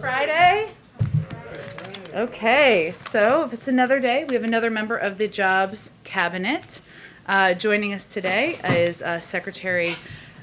Friday? Okay, so if it's another day, we have another member of the Jobs Cabinet. Joining us today is Secretary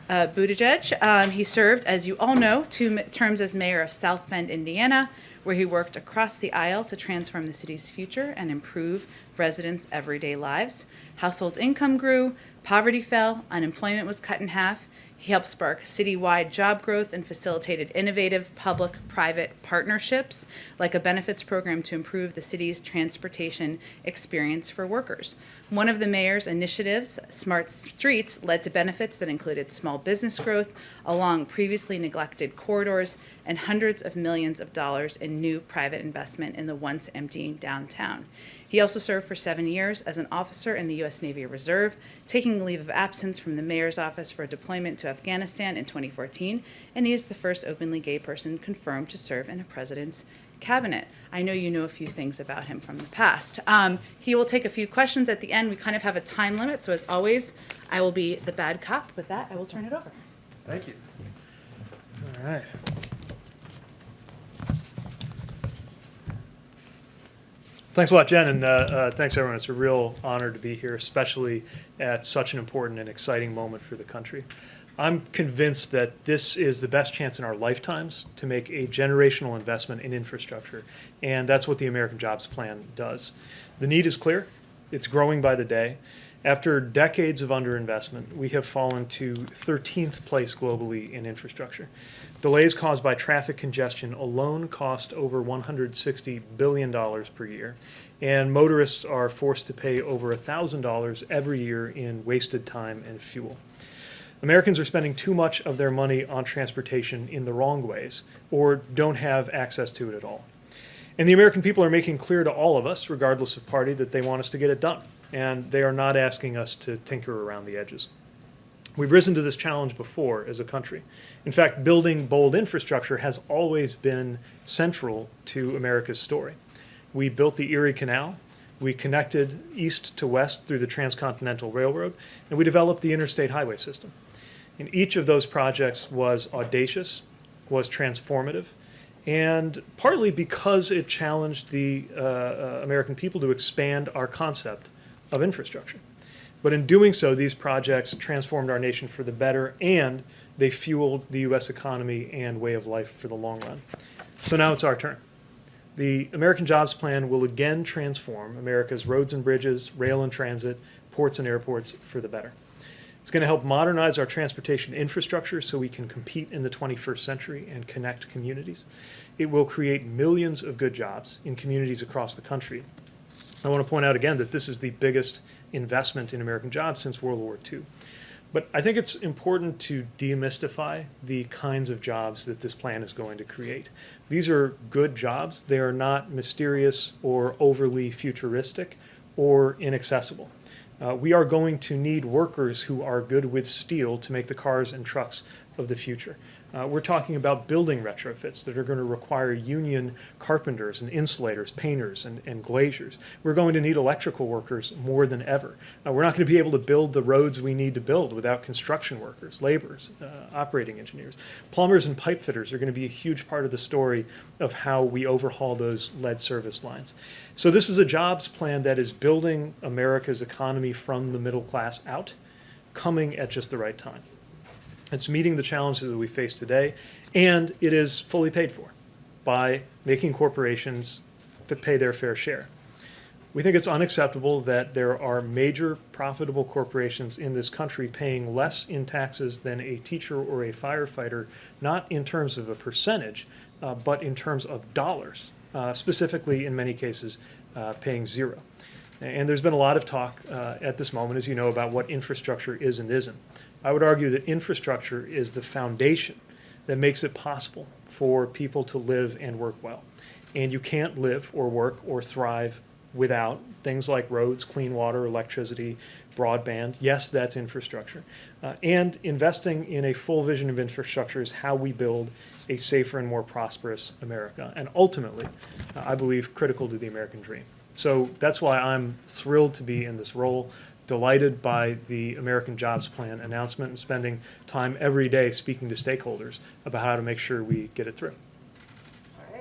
Buttigieg. He served, as you all know, 2 terms as mayor of South Bend, Indiana, where he worked across the aisle to transform the city's future and improve residents' everyday lives. Household income grew, poverty fell, unemployment was cut in half. He helped spark citywide job growth and facilitated innovative public-private partnerships, like a benefits program to improve the city's transportation experience for workers. One of the mayor's initiatives, Smart Streets, led to benefits that included small business growth along previously neglected corridors and hundreds of millions of dollars in new private investment in the once empty downtown. He also served for 7 years as an officer in the U.S. Navy Reserve, taking leave of absence from the mayor's office for a deployment to Afghanistan in 2014, and he is the first openly gay person confirmed to serve in a president's cabinet. I know you know a few things about him from the past. He will take a few questions at the end. We kind of have a time limit, so as always, I will be the bad cop. With that, I will turn it over. Thank you. All right. Thanks a lot, Jen, and thanks, everyone. It's a real honor to be here, especially at such an important and exciting moment for the country. I'm convinced that this is the best chance in our lifetimes to make a generational investment in infrastructure, and that's what the American Jobs Plan does. The need is clear. It's growing by the day. After decades of underinvestment, we have fallen to 13th place globally in infrastructure. Delays caused by traffic congestion alone cost over $160 billion per year, and motorists are forced to pay over $1,000 every year in wasted time and fuel. Americans are spending too much of their money on transportation in the wrong ways, or don't have access to it at all. And the American people are making clear to all of us, regardless of party, that they want us to get it done, and they are not asking us to tinker around the edges. We've risen to this challenge before as a country. In fact, building bold infrastructure has always been central to America's story. We built the Erie Canal, we connected east to west through the Transcontinental Railroad, and we developed the interstate highway system. And each of those projects was audacious, was transformative, and partly because it challenged the American people to expand our concept of infrastructure. But in doing so, these projects transformed our nation for the better, and they fueled the U.S. economy and way of life for the long run. So now it's our turn. The American Jobs Plan will again transform America's roads and bridges, rail and transit, ports and airports for the better. It's going to help modernize our transportation infrastructure so we can compete in the 21st century and connect communities. It will create millions of good jobs in communities across the country. I want to point out again that this is the biggest investment in American jobs since World War II. But I think it's important to demystify the kinds of jobs that this plan is going to create. These are good jobs. They are not mysterious or overly futuristic or inaccessible. We are going to need workers who are good with steel to make the cars and trucks of the future. We're talking about building retrofits that are going to require union carpenters and insulators, painters and glaziers. We're going to need electrical workers more than ever. We're not going to be able to build the roads we need to build without construction workers, laborers, operating engineers. Plumbers and pipe fitters are going to be a huge part of the story of how we overhaul those lead service lines. So this is a jobs plan that is building America's economy from the middle class out, coming at just the right time. It's meeting the challenges that we face today, and it is fully paid for by making corporations pay their fair share. We think it's unacceptable that there are major profitable corporations in this country paying less in taxes than a teacher or a firefighter, not in terms of a percentage, but in terms of dollars, specifically in many cases paying zero. And there's been a lot of talk at this moment, as you know, about what infrastructure is and isn't. I would argue that infrastructure is the foundation that makes it possible for people to live and work well. And you can't live or work or thrive without things like roads, clean water, electricity, broadband. Yes, that's infrastructure. And investing in a full vision of infrastructure is how we build a safer and more prosperous America. And ultimately, I believe, critical to the American dream. So that's why I'm thrilled to be in this role, delighted by the American Jobs Plan announcement, and spending time every day speaking to stakeholders about how to make sure we get it through. All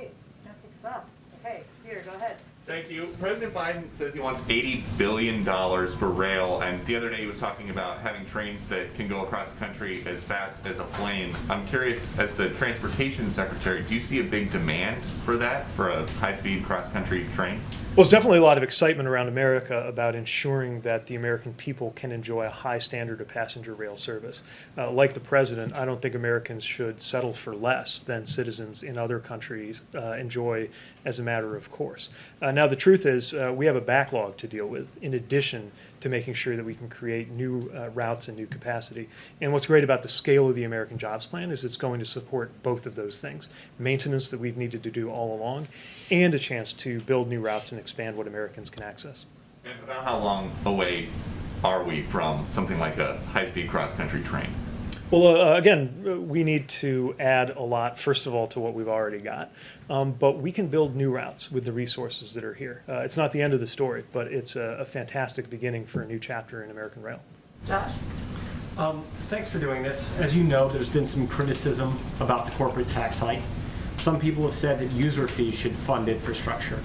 Thank you. President Biden says he wants $80 billion for rail, and the other day he was talking about having trains that can go across the country as fast as a plane. I'm curious, as the transportation secretary, do you see a big demand for that, for a high-speed cross-country train? Well, there's definitely a lot of excitement around America about ensuring that the American people can enjoy a high standard of passenger rail service. Like the president, I don't think Americans should settle for less than citizens in other countries enjoy as a matter of course. Now, the truth is we have a backlog to deal with in addition to making sure that we can create new routes and new capacity. And what's great about the scale of the American Jobs Plan is it's going to support both of those things: maintenance that we've needed to do all along, and a chance to build new routes and expand what Americans can access. And about how long away are we from something like a high-speed cross-country train? Well, again, we need to add a lot, first of all, to what we've already got. But we can build new routes with the resources that are here. It's not the end of the story, but it's a fantastic beginning for a new chapter in American rail. Josh? Thanks for doing this. As you know, there's been some criticism about the corporate tax hike. Some people have said that user fees should fund infrastructure.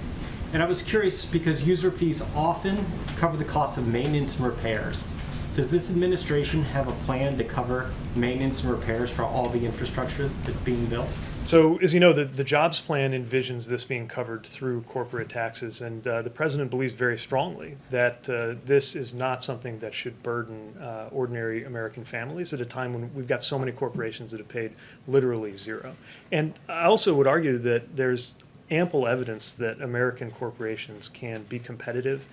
And I was curious because user fees often cover the cost of maintenance and repairs. Does this administration have a plan to cover maintenance and repairs for all the infrastructure that's being built? So, as you know, the jobs plan envisions this being covered through corporate taxes, and the president believes very strongly that this is not something that should burden ordinary American families at a time when we've got so many corporations that have paid literally zero. And I also would argue that there's ample evidence that American corporations can be competitive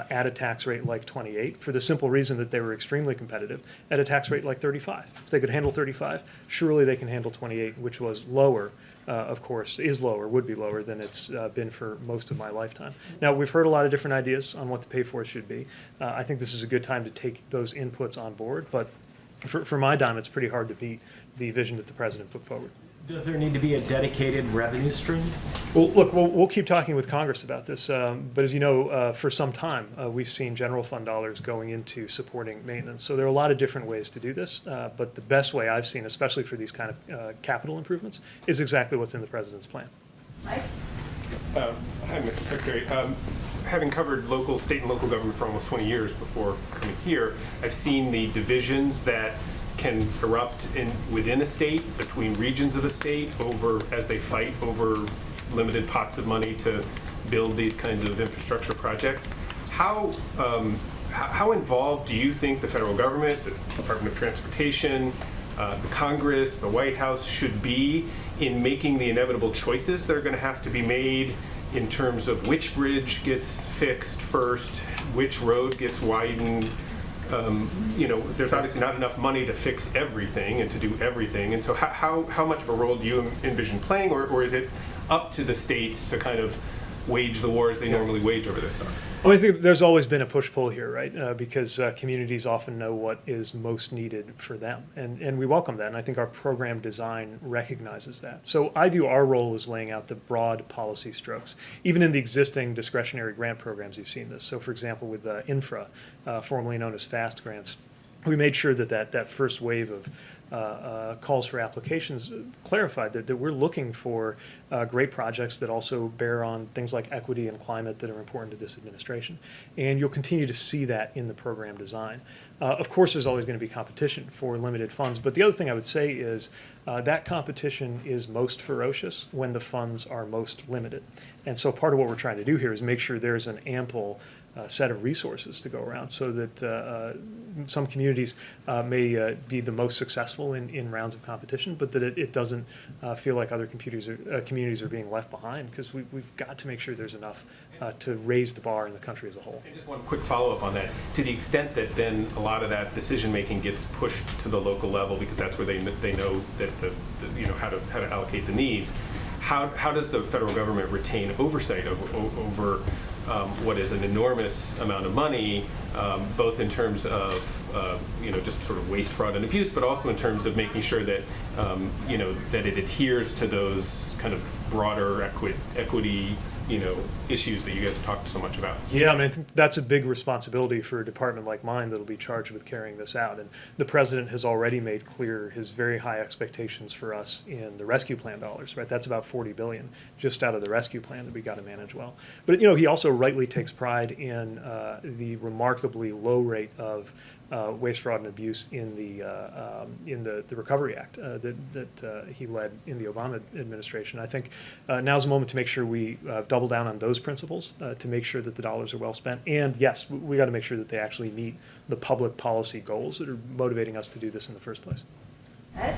at a tax rate like 28 for the simple reason that they were extremely competitive at a tax rate like 35. If they could handle 35, surely they can handle 28, which was lower, of course, is lower, would be lower than it's been for most of my lifetime. Now, we've heard a lot of different ideas on what the pay for should be. I think this is a good time to take those inputs on board, but for my dime, it's pretty hard to beat the vision that the president put forward. Does there need to be a dedicated revenue stream? Well, look, we'll keep talking with Congress about this, but as you know, for some time, we've seen general fund dollars going into supporting maintenance. So there are a lot of different ways to do this, but the best way I've seen, especially for these kind of capital improvements, is exactly what's in the president's plan. Mike? Hi, Mr. Secretary. Having covered state and local government for almost 20 years before coming here, I've seen the divisions that can erupt within a state, between regions of the state, as they fight over limited pots of money to build these kinds of infrastructure projects. How involved do you think the federal government, the Department of Transportation, the Congress, the White House should be in making the inevitable choices that are going to have to be made in terms of which bridge gets fixed first, which road gets widened? There's obviously not enough money to fix everything and to do everything. And so how much of a role do you envision playing, or is it up to the states to kind of wage the wars they normally wage over this stuff? Well, I think there's always been a push-pull here, right? Because communities often know what is most needed for them. And we welcome that, and I think our program design recognizes that. So I view our role as laying out the broad policy strokes. Even in the existing discretionary grant programs, you've seen this. So, for example, with infra, formerly known as FAST grants, we made sure that first wave of calls for applications clarified that we're looking for great projects that also bear on things like equity and climate that are important to this administration. And you'll continue to see that in the program design. Of course, there's always going to be competition for limited funds, but the other thing I would say is that competition is most ferocious when the funds are most limited. And so part of what we're trying to do here is make sure there's an ample set of resources to go around so that some communities may be the most successful in rounds of competition, but that it doesn't feel like other communities are being left behind, because we've got to make sure there's enough to raise the bar in the country as a whole. And just one quick follow-up on that. To the extent that then a lot of that decision-making gets pushed to the local level, because that's where they know that how to allocate the needs, how does the federal government retain oversight over what is an enormous amount of money, both in terms of just sort of waste, fraud, and abuse, but also in terms of making sure that that it adheres to those kind of broader equity issues that you guys have talked so much about? Yeah, I mean, I think that's a big responsibility for a department like mine that'll be charged with carrying this out. And the president has already made clear his very high expectations for us in the rescue plan dollars, right? That's about $40 billion just out of the rescue plan that we got to manage well. But, he also rightly takes pride in the remarkably low rate of waste, fraud, and abuse in the Recovery Act that he led in the Obama administration. I think now's the moment to make sure we double down on those principles to make sure that the dollars are well spent. And yes, we got to make sure that they actually meet the public policy goals that are motivating us to do this in the first place. Ed?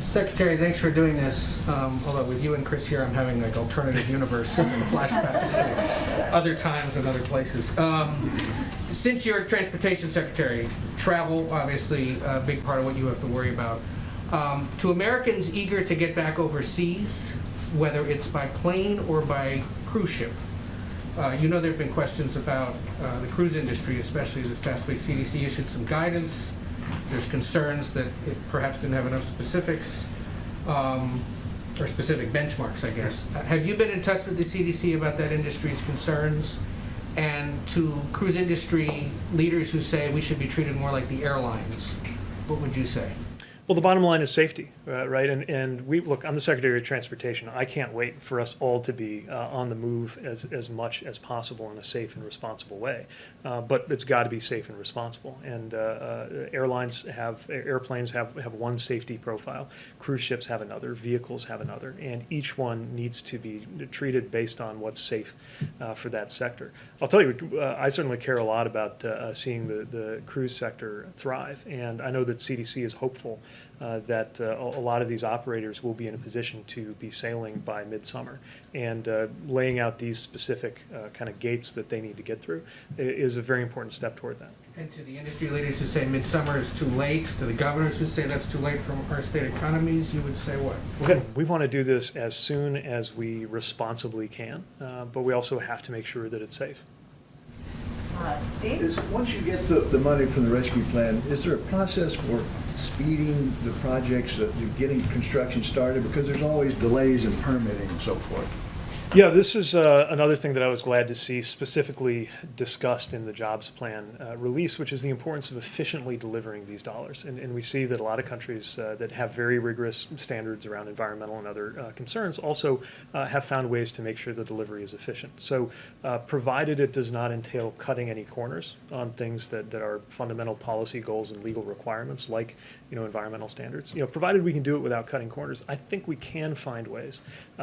Secretary, thanks for doing this. Although with you and Chris here, I'm having like alternative universe and flashbacks to other times and other places. Since you're Transportation Secretary, travel, obviously, a big part of what you have to worry about. To Americans eager to get back overseas, whether it's by plane or by cruise ship, there have been questions about the cruise industry, especially this past week. CDC issued some guidance. There's concerns that it perhaps didn't have enough specifics, or specific benchmarks, I guess. Have you been in touch with the CDC about that industry's concerns? And to cruise industry leaders who say we should be treated more like the airlines, what would you say? Well, the bottom line is safety, right? And look, I'm the Secretary of Transportation. I can't wait for us all to be on the move as much as possible in a safe and responsible way. But it's got to be safe and responsible. And airplanes have one safety profile. Cruise ships have another. Vehicles have another. And each one needs to be treated based on what's safe for that sector. I'll tell you, I certainly care a lot about seeing the cruise sector thrive. And I know that CDC is hopeful that a lot of these operators will be in a position to be sailing by midsummer, and laying out these specific kind of gates that they need to get through is a very important step toward that. And to the industry leaders who say midsummer is too late, to the governors who say that's too late for our state economies, you would say what? Again, we want to do this as soon as we responsibly can, but we also have to make sure that it's safe. Steve? Once you get the money from the rescue plan, is there a process for speeding the projects, getting construction started? Because there's always delays in permitting and so forth. Yeah, this is another thing that I was glad to see specifically discussed in the jobs plan release, which is the importance of efficiently delivering these dollars. And we see that a lot of countries that have very rigorous standards around environmental and other concerns also have found ways to make sure the delivery is efficient. So provided it does not entail cutting any corners on things that are fundamental policy goals and legal requirements like environmental standards, provided we can do it without cutting corners, I think we can find ways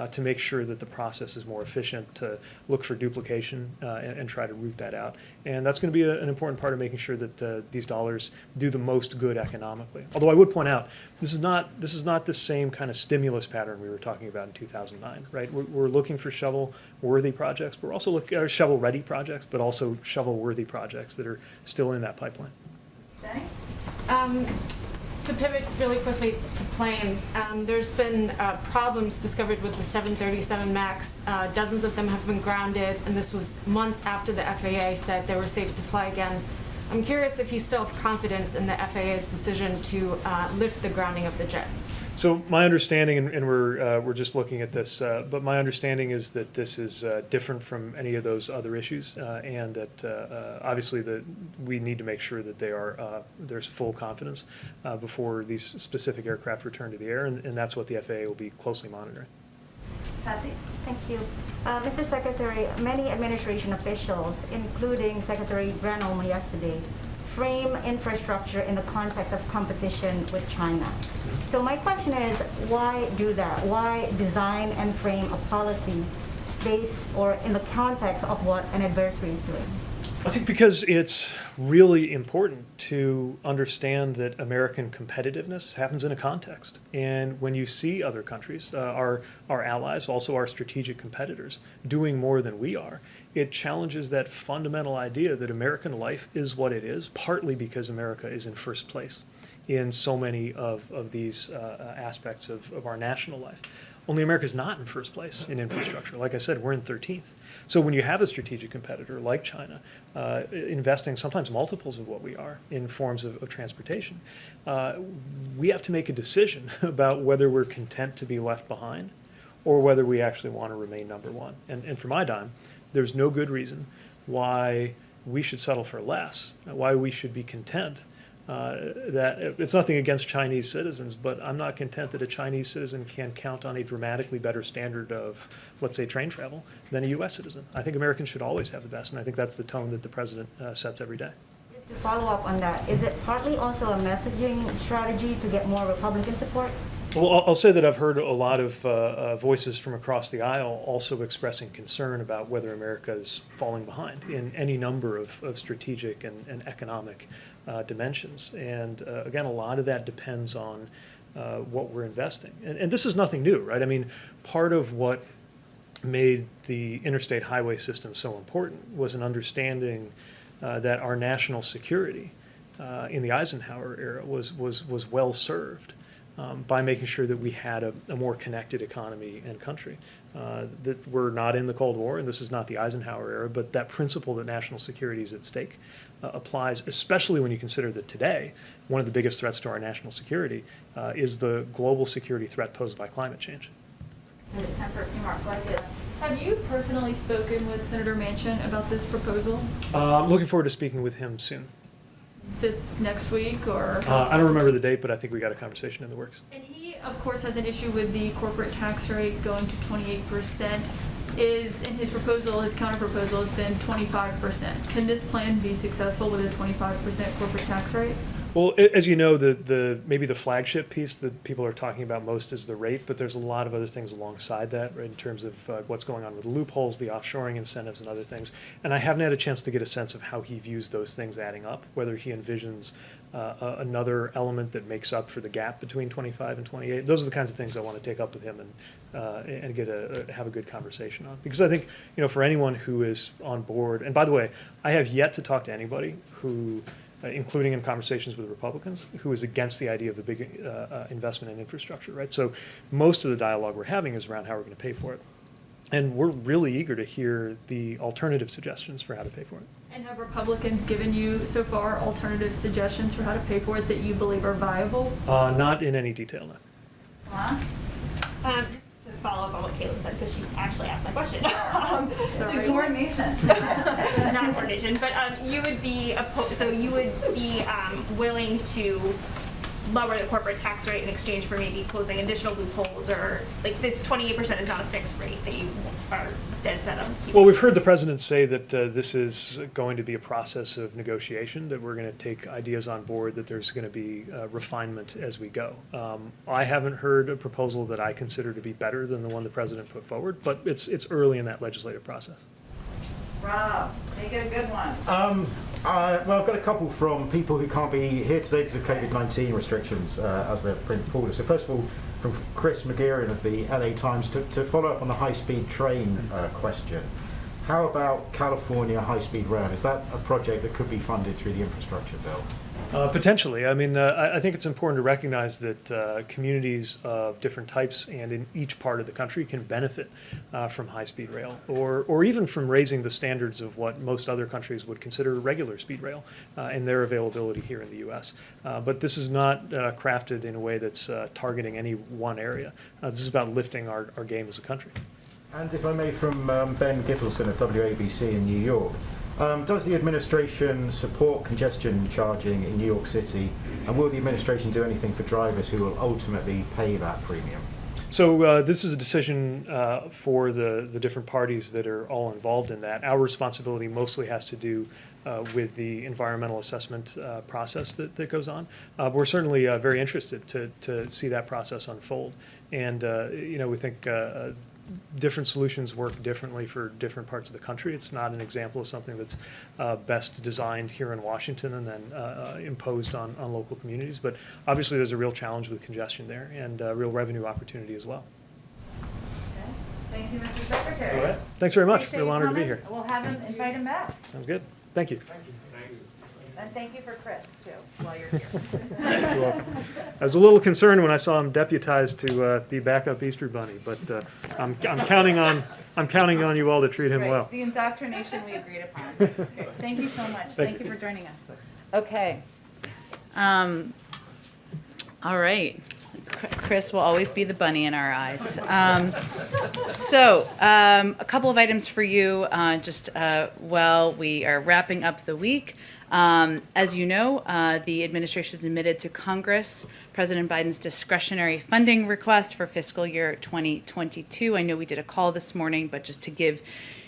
to make sure that the process is more efficient, to look for duplication and try to root that out. And that's going to be an important part of making sure that these dollars do the most good economically. Although I would point out, this is not the same kind of stimulus pattern we were talking about in 2009, right? We're looking for shovel-worthy projects, but we're also looking at shovel-ready projects, but also shovel-worthy projects that are still in that pipeline. Danny? To pivot really quickly to planes, there's been problems discovered with the 737 MAX. Dozens of them have been grounded, and this was months after the FAA said they were safe to fly again. I'm curious if you still have confidence in the FAA's decision to lift the grounding of the jet. So my understanding, and we're just looking at this, but my understanding is that this is different from any of those other issues, and that obviously we need to make sure that there's full confidence before these specific aircraft return to the air, and that's what the FAA will be closely monitoring. Kathy? Thank you. Mr. Secretary, many administration officials, including Secretary Granholm yesterday, frame infrastructure in the context of competition with China. So my question is, why do that? Why design and frame a policy based or in the context of what an adversary is doing? I think because it's really important to understand that American competitiveness happens in a context. And when you see other countries, our allies, also our strategic competitors, doing more than we are, it challenges that fundamental idea that American life is what it is, partly because America is in first place in so many of these aspects of our national life. Only America's not in first place in infrastructure. Like I said, we're in 13th. So when you have a strategic competitor like China investing sometimes multiples of what we are in forms of transportation, we have to make a decision about whether we're content to be left behind or whether we actually want to remain number one. And for my dime, there's no good reason why we should settle for less, why we should be content. That it's nothing against Chinese citizens, but I'm not content that a Chinese citizen can count on a dramatically better standard of, let's say, train travel than a U.S. citizen. I think Americans should always have the best, and I think that's the tone that the president sets every day. To follow up on that, is it partly also a messaging strategy to get more Republican support? Well, I'll say that I've heard a lot of voices from across the aisle also expressing concern about whether America is falling behind in any number of strategic and economic dimensions. And again, a lot of that depends on what we're investing. And this is nothing new, right? I mean, part of what made the interstate highway system so important was an understanding that our national security in the Eisenhower era was well served by making sure that we had a more connected economy and country. That we're not in the Cold War, and this is not the Eisenhower era, but that principle that national security is at stake applies, especially when you consider that today, one of the biggest threats to our national security is the global security threat posed by climate change. Time for a few more questions. Have you personally spoken with Senator Manchin about this proposal I'm looking forward to speaking with him soon. this next week or? I don't remember the date, but I think we got a conversation in the works. And he, of course, has an issue with the corporate tax rate going to 28%. Is, in his proposal, his counter-proposal has been 25%. Can this plan be successful with a 25% corporate tax rate? Well, as you know, maybe the flagship piece that people are talking about most is the rate, but there's a lot of other things alongside that, right, in terms of what's going on with loopholes, the offshoring incentives, and other things. And I haven't had a chance to get a sense of how he views those things adding up, whether he envisions another element that makes up for the gap between 25 and 28. Those are the kinds of things I want to take up with him and have a good conversation on. Because I think, for anyone who is on board, and by the way, I have yet to talk to anybody who, including in conversations with Republicans, who is against the idea of a big investment in infrastructure, right? So most of the dialogue we're having is around how we're going to pay for it. And we're really eager to hear the alternative suggestions for how to pay for it. And have Republicans given you, so far, alternative suggestions for how to pay for it that you believe are viable? Not in any detail, no. Just to follow up on what Caleb said, because you actually asked my question. Coordination. Not coordination, but you would be willing to lower the corporate tax rate in exchange for maybe closing additional loopholes, or like this 28% is not a fixed rate that you are dead set on keeping? Well, we've heard the president say that this is going to be a process of negotiation, that we're going to take ideas on board, that there's going to be refinement as we go. I haven't heard a proposal that I consider to be better than the one the president put forward, but it's early in that legislative process. Rob, make it a good one. Well, I've got a couple from people who can't be here today because of COVID-19 restrictions, as they're pulled. So first of all, from Chris McGeeran of the LA Times, to follow up on the high-speed train question. How about California high-speed rail? Is that a project that could be funded through the infrastructure bill? Potentially. I mean, I think it's important to recognize that communities of different types and in each part of the country can benefit from high-speed rail, or even from raising the standards of what most other countries would consider regular speed rail and their availability here in the U.S. But this is not crafted in a way that's targeting any one area. This is about lifting our game as a country. And if I may, from Ben Gittleson of WABC in New York, does the administration support congestion charging in New York City, and will the administration do anything for drivers who will ultimately pay that premium? So this is a decision for the different parties that are all involved in that. Our responsibility mostly has to do with the environmental assessment process that goes on. We're certainly very interested to see that process unfold. And, we think different solutions work differently for different parts of the country. It's not an example of something that's best designed here in Washington and then imposed on local communities. But obviously there's a real challenge with congestion there and real revenue opportunity as well. Okay. Thank you, Mr. Secretary. All right. Thanks very much. Appreciate Real you honored to be coming. here. We'll have him, invite him back. Sounds good. Thank you. And thank you for Chris, too, while you're here. You're welcome. I was a little concerned when I saw him deputized to be backup Easter Bunny, but I'm counting on you all to treat That's him right. well. The indoctrination we agreed upon. Okay. Thank you so much. Thank you for joining us. Okay. All right. Chris will always be the bunny in our eyes. A couple of items for you while we are wrapping up the week. As you know, the administration submitted to Congress President Biden's discretionary funding request for fiscal year 2022. I know we did a call this morning, but just to give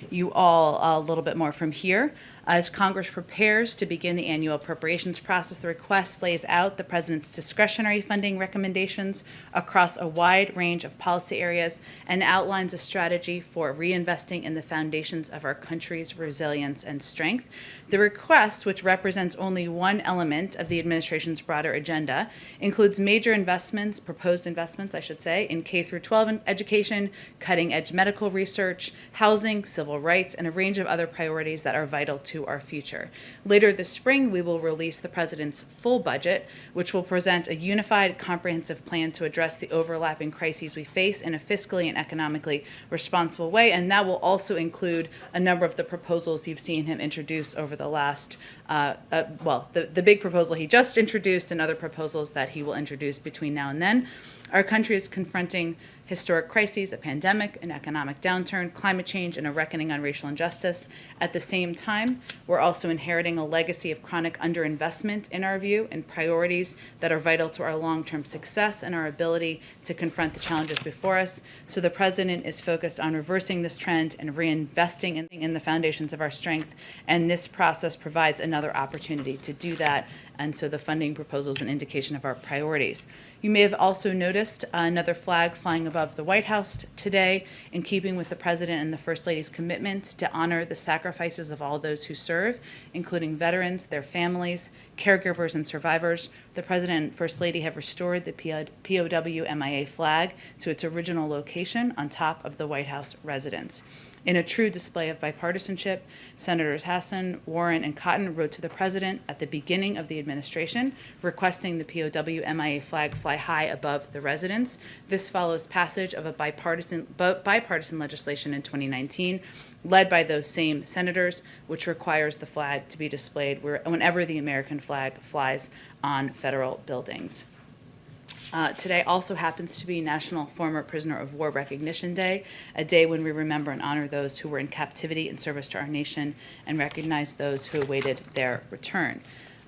you all a little bit more from here. As Congress prepares to begin the annual appropriations process, the request lays out the President's discretionary funding recommendations across a wide range of policy areas and outlines a strategy for reinvesting in the foundations of our country's resilience and strength. The request, which represents only one element of the administration's broader agenda, includes major investments, proposed investments, I should say, in K-12 education, cutting-edge medical research, housing, civil rights, and a range of other priorities that are vital to our future. Later this spring, we will release the President's full budget, which will present a unified, comprehensive plan to address the overlapping crises we face in a fiscally and economically responsible way, and that will also include a number of the proposals you've seen him introduce over the last, the big proposal he just introduced and other proposals that he will introduce between now and then. Our country is confronting historic crises, a pandemic, an economic downturn, climate change, and a reckoning on racial injustice. At the same time, we're also inheriting a legacy of chronic underinvestment, in our view, in priorities that are vital to our long-term success and our ability to confront the challenges before us. So the President is focused on reversing this trend and reinvesting in the foundations of our strength, and this process provides another opportunity to do that. And so the funding proposal is an indication of our priorities. You may have also noticed another flag flying above the White House today, in keeping with the President and the First Lady's commitment to honor the sacrifices of all those who serve, including veterans, their families, caregivers, and survivors. The President and First Lady have restored the POW MIA flag to its original location on top of the White House residence. In a true display of bipartisanship, Senators Hassan, Warren, and Cotton wrote to the President at the beginning of the administration requesting the POW MIA flag fly high above the residence. This follows passage of a bipartisan legislation in 2019 led by those same senators, which requires the flag to be displayed whenever the American flag flies on federal buildings. Today also happens to be National Former Prisoner of War Recognition Day, a day when we remember and honor those who were in captivity in service to our nation and recognize those who awaited their return.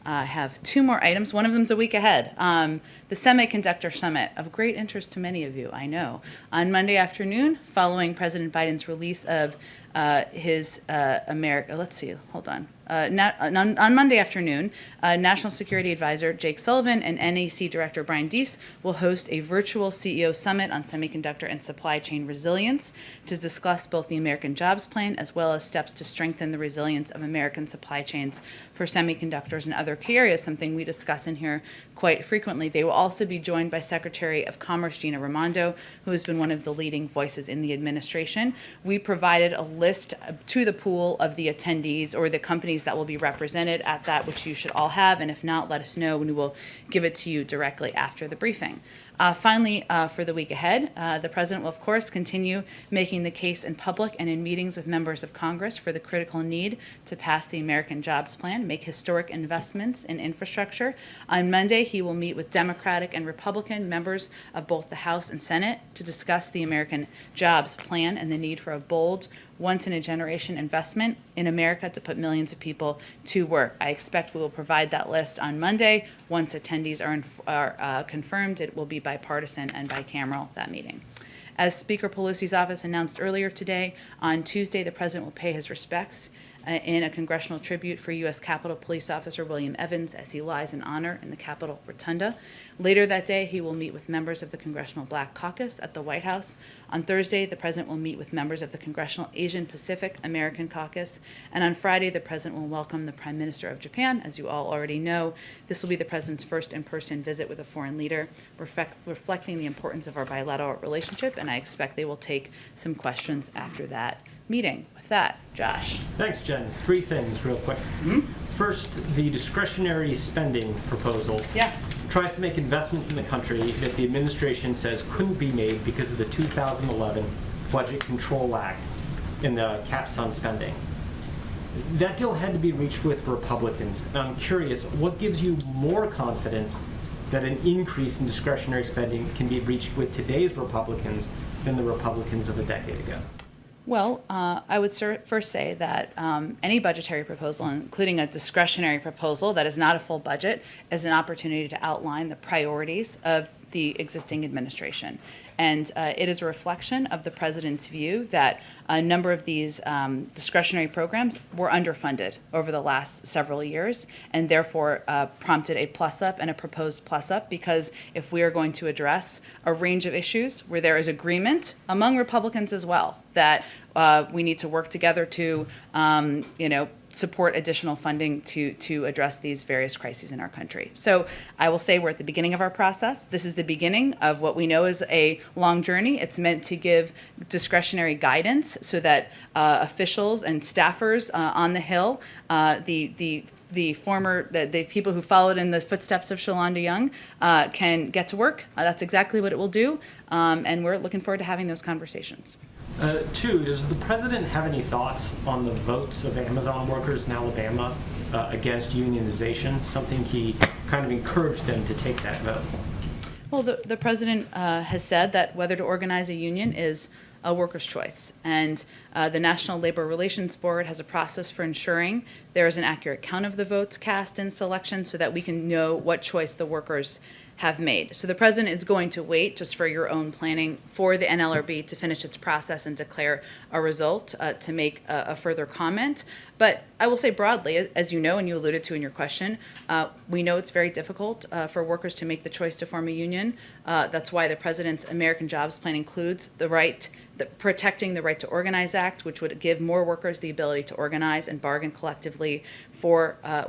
I have two more items. One of them is a week ahead. The Semiconductor Summit, of great interest to many of you, I know. On Monday afternoon, following President Biden's release of his America, let's see, hold on. On Monday afternoon, National Security Advisor Jake Sullivan and NAC Director Brian Deese will host a virtual CEO summit on semiconductor and supply chain resilience to discuss both the American Jobs Plan as well as steps to strengthen the resilience of American supply chains for semiconductors and other key areas, something we discuss in here quite frequently. They will also be joined by Secretary of Commerce Gina Raimondo, who has been one of the leading voices in the administration. We provided a list to the pool of the attendees or the companies that will be represented at that, which you should all have, and if not, let us know and we will give it to you directly after the briefing. Finally, for the week ahead, the President will, of course, continue making the case in public and in meetings with members of Congress for the critical need to pass the American Jobs Plan, make historic investments in infrastructure. On Monday, he will meet with Democratic and Republican members of both the House and Senate to discuss the American Jobs Plan and the need for a bold, once-in-a-generation investment in America to put millions of people to work. I expect we will provide that list on Monday. Once attendees are confirmed, it will be bipartisan and bicameral, that meeting. As Speaker Pelosi's office announced earlier today, on Tuesday, the President will pay his respects in a congressional tribute for U.S. Capitol Police Officer William Evans as he lies in honor in the Capitol Rotunda. Later that day, he will meet with members of the Congressional Black Caucus at the White House. On Thursday, the President will meet with members of the Congressional Asian Pacific American Caucus. And on Friday, the President will welcome the Prime Minister of Japan. As you all already know, this will be the President's first in-person visit with a foreign leader, reflecting the importance of our bilateral relationship, and I expect they will take some questions after that meeting. With that, Josh. Thanks, Jen. Three things real quick. First, the discretionary spending proposal tries to make investments in the country that the administration says couldn't be made because of the 2011 Budget Control Act and the caps on spending. That deal had to be reached with Republicans. And I'm curious, what gives you more confidence that an increase in discretionary spending can be reached with today's Republicans than the Republicans of a decade ago? Well, I would first say that any budgetary proposal, including a discretionary proposal that is not a full budget, is an opportunity to outline the priorities of the existing administration. And it is a reflection of the president's view that a number of these discretionary programs were underfunded over the last several years, and therefore prompted a plus-up and a proposed plus-up, because if we are going to address a range of issues where there is agreement among Republicans as well that we need to work together to, support additional funding to address these various crises in our country. So I will say we're at the beginning of our process. This is the beginning of what we know is a long journey. It's meant to give discretionary guidance so that officials and staffers on the Hill, the people who followed in the footsteps of Shalonda Young can get to work. That's exactly what it will do, and we're looking forward to having those conversations. Two, does the president have any thoughts on the votes of Amazon workers in Alabama against unionization, something he kind of encouraged them to take that vote? Well, the president has said that whether to organize a union is a worker's choice. And the National Labor Relations Board has a process for ensuring there is an accurate count of the votes cast in selection so that we can know what choice the workers have made. So the president is going to wait, just for your own planning, for the NLRB to finish its process and declare a result to make a further comment. But I will say broadly, as you know and you alluded to in your question, we know it's very difficult for workers to make the choice to form a union. That's why the president's American Jobs Plan includes protecting the Right to Organize Act, which would give more workers the ability to organize and bargain collectively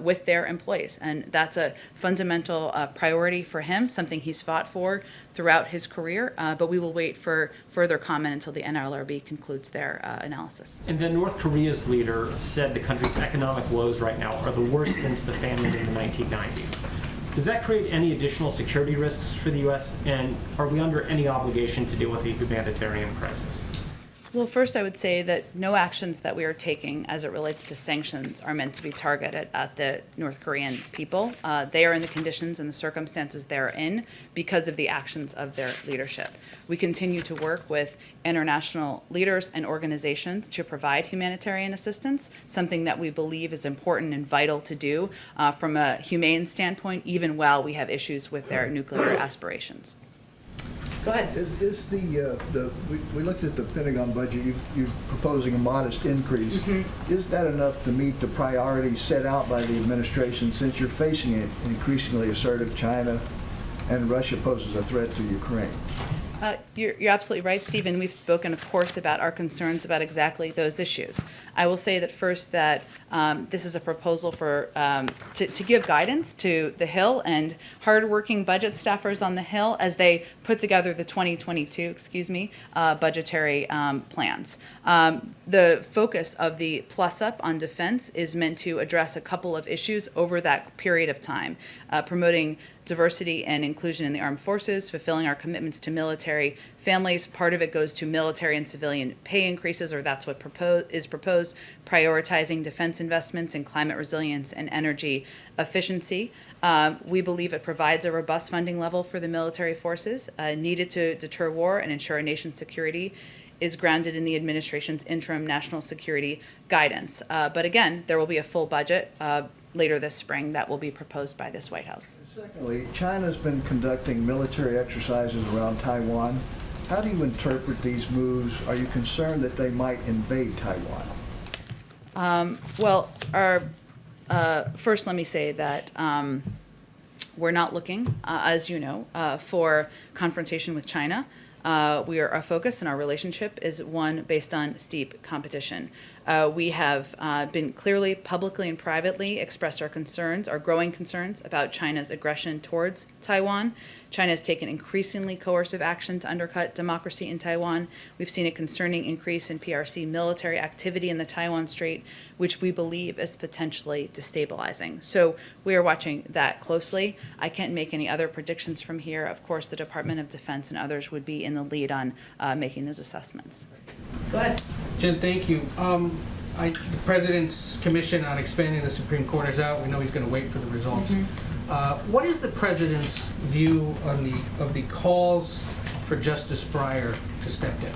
with their employees. And that's a fundamental priority for him, something he's fought for throughout his career. But we will wait for further comment until the NLRB concludes their analysis. And then North Korea's leader said the country's economic woes right now are the worst since the famine in the 1990s. Does that create any additional security risks for the U.S.? And are we under any obligation to deal with the humanitarian crisis? Well, first, I would say that no actions that we are taking as it relates to sanctions are meant to be targeted at the North Korean people. They are in the conditions and the circumstances they're in because of the actions of their leadership. We continue to work with international leaders and organizations to provide humanitarian assistance, something that we believe is important and vital to do from a humane standpoint, even while we have issues with their nuclear aspirations. Go ahead. We looked at the Pentagon budget. You're proposing a modest increase. Mm-hmm. Is that enough to meet the priorities set out by the administration, since you're facing an increasingly assertive China and Russia poses a threat to Ukraine? You're absolutely right, Stephen. We've spoken, of course, about our concerns about exactly those issues. I will say that first that this is a proposal for to give guidance to the Hill and hardworking budget staffers on the Hill as they put together the 2022, budgetary plans. The focus of the plus-up on defense is meant to address a couple of issues over that period of time, promoting diversity and inclusion in the armed forces, fulfilling our commitments to military families. Part of it goes to military and civilian pay increases, or that's what is proposed, prioritizing defense investments in climate resilience and energy efficiency. We believe it provides a robust funding level for the military forces needed to deter war and ensure our nation's security is grounded in the administration's interim national security guidance. But again, there will be a full budget later this spring that will be proposed by this White House. Secondly, China's been conducting military exercises around Taiwan. How do you interpret these moves? Are you concerned that they might invade Taiwan? First let me say that we're not looking, as you know, for confrontation with China. Our focus and our relationship is one based on steep competition. We have been clearly, publicly and privately expressed our growing concerns about China's aggression towards Taiwan. China has taken increasingly coercive action to undercut democracy in Taiwan. We've seen a concerning increase in PRC military activity in the Taiwan Strait, which we believe is potentially destabilizing. So we are watching that closely. I can't make any other predictions from here. Of course, the Department of Defense and others would be in the lead on making those assessments. Go ahead. Jen, thank you. The President's commission on expanding the Supreme Court is out. We know he's going to wait for the results. What is the president's view of the calls for Justice Breyer to step down?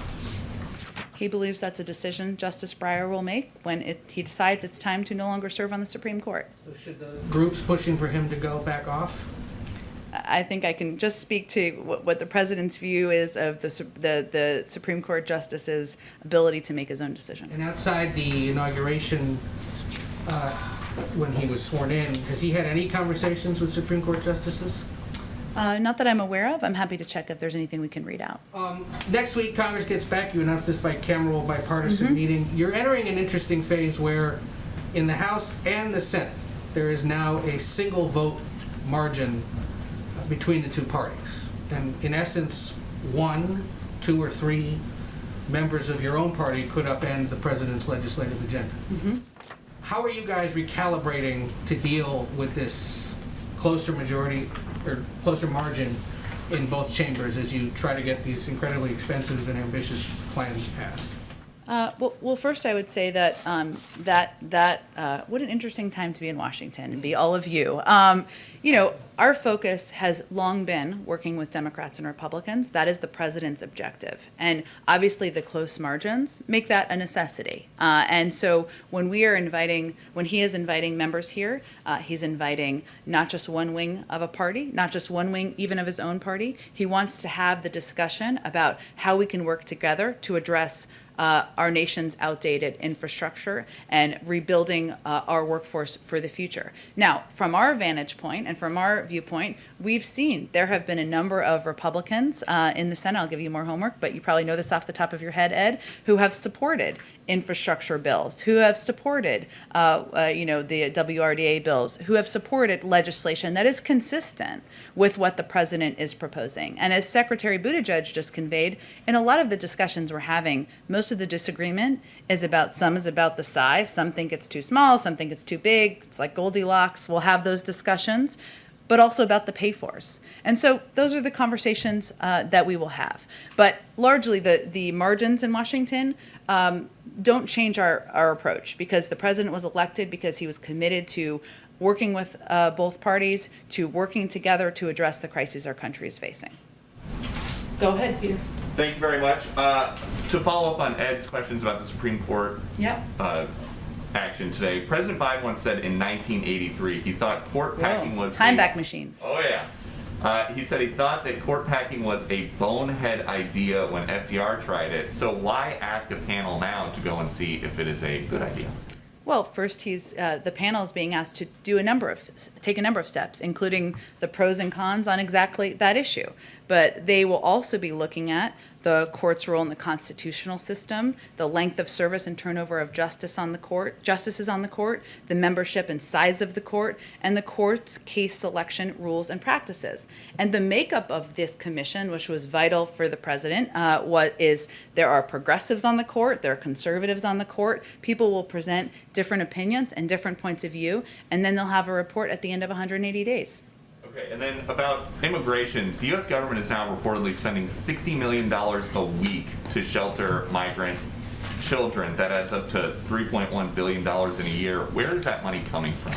He believes that's a decision Justice Breyer will make when he decides it's time to no longer serve on the Supreme Court. So should the groups pushing for him to go back off? I think I can just speak to what the president's view is of the Supreme Court justice's ability to make his own decision. And outside the inauguration, when he was sworn in, has he had any conversations with Supreme Court justices? Not that I'm aware of. I'm happy to check if there's anything we can read out. Next week, Congress gets back. You announced this bicameral, bipartisan meeting. You're entering an interesting phase where in the House and the Senate, there is now a single vote margin between the two parties. And in essence, 1, 2, or 3 members of your own party could upend the president's legislative agenda. How are you guys recalibrating to deal with this closer majority or closer margin in both chambers as you try to get these incredibly expensive and ambitious plans passed? Well, first I would say that what an interesting time to be in Washington and be all of you. Our focus has long been working with Democrats and Republicans. That is the president's objective, and obviously the close margins make that a necessity. And so when he is inviting members here, he's inviting not just one wing of a party, not just one wing even of his own party. He wants to have the discussion about how we can work together to address our nation's outdated infrastructure and rebuilding our workforce for the future. Now, from our vantage point and from our viewpoint, we've seen there have been a number of Republicans in the Senate, I'll give you more homework, but you probably know this off the top of your head, Ed, who have supported infrastructure bills, who have supported, the WRDA bills, who have supported legislation that is consistent with what the president is proposing. And as Secretary Buttigieg just conveyed, in a lot of the discussions we're having, most of the disagreement is about the size. Some think it's too small, some think it's too big. It's like Goldilocks. We'll have those discussions, but also about the pay-fors. And so those are the conversations that we will have. But largely the margins in Washington don't change our approach, because the president was elected because he was committed to working with both parties, to working together to address the crises our country is facing. Go ahead, Peter. Thank you very much. To follow up on Ed's questions about the Supreme Court action today, President Biden once said in 1983 he thought court packing was time back machine. Oh yeah. He said he thought that court packing was a bonehead idea when FDR tried it. So why ask a panel now to go and see if it is a good idea? Well, first, the panel is being asked to take a number of steps, including the pros and cons on exactly that issue. But they will also be looking at the court's role in the constitutional system, the length of service and turnover of justices on the court, the membership and size of the court, and the court's case selection rules and practices. And the makeup of this commission, which was vital for the president, there are progressives on the court, there are conservatives on the court. People will present different opinions and different points of view, and then they'll have a report at the end of 180 days. Okay, and then about immigration, the U.S. government is now reportedly spending $60 million a week to shelter migrant children. That adds up to $3.1 billion in a year. Where is that money coming from?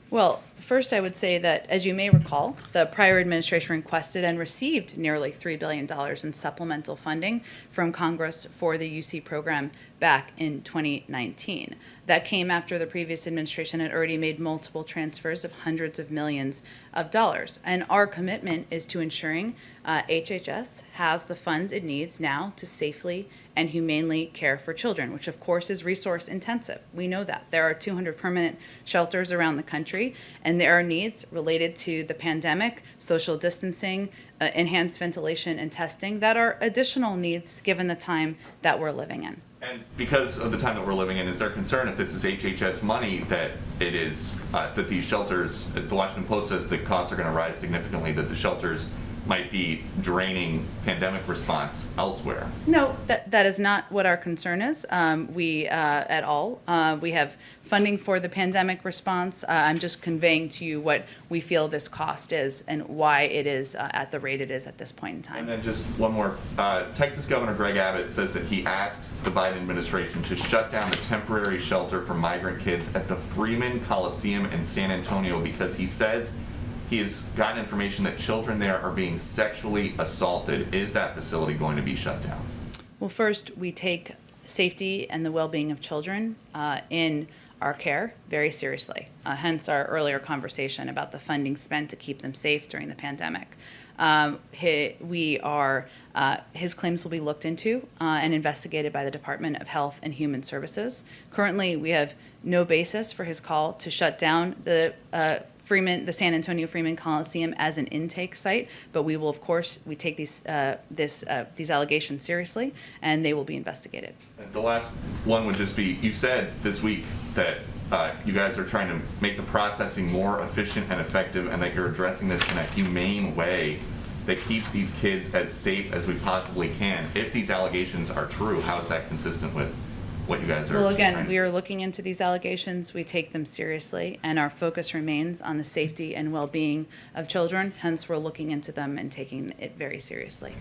Well, first I would say that, as you may recall, the prior administration requested and received nearly $3 billion in supplemental funding from Congress for the UC program back in 2019. That came after the previous administration had already made multiple transfers of hundreds of millions of dollars. And our commitment is to ensuring HHS has the funds it needs now to safely and humanely care for children, which of course is resource intensive. We know that. There are 200 permanent shelters around the country, and there are needs related to the pandemic, social distancing, enhanced ventilation and testing that are additional needs given the time that we're living in. And because of the time that we're living in, is there concern if this is HHS money that it is, that these shelters, the Washington Post says the costs are going to rise significantly, that the shelters might be draining pandemic response elsewhere. No, that is not what our concern is. We at all. We have funding for the pandemic response. I'm just conveying to you what we feel this cost is and why it is at the rate it is at this point in time. And then just one more. Texas Governor Greg Abbott says that he asked the Biden administration to shut down the temporary shelter for migrant kids at the Freeman Coliseum in San Antonio because he says he has gotten information that children there are being sexually assaulted. Is that facility going to be shut down? Well, first, we take safety and the well-being of children in our care very seriously, hence our earlier conversation about the funding spent to keep them safe during the pandemic. His claims will be looked into and investigated by the Department of Health and Human Services. Currently, we have no basis for his call to shut down the San Antonio Freeman Coliseum as an intake site, but we will, of course, we take these allegations seriously, and they will be investigated. The last one would just be, you said this week that you guys are trying to make the processing more efficient and effective, and that you're addressing this in a humane way that keeps these kids as safe as we possibly can. If these allegations are true, how is that consistent with what you guys are Well, again, trying to we are looking into these allegations. We take them seriously, and our focus remains on the safety and well-being of children. Hence, we're looking into them and taking it very seriously.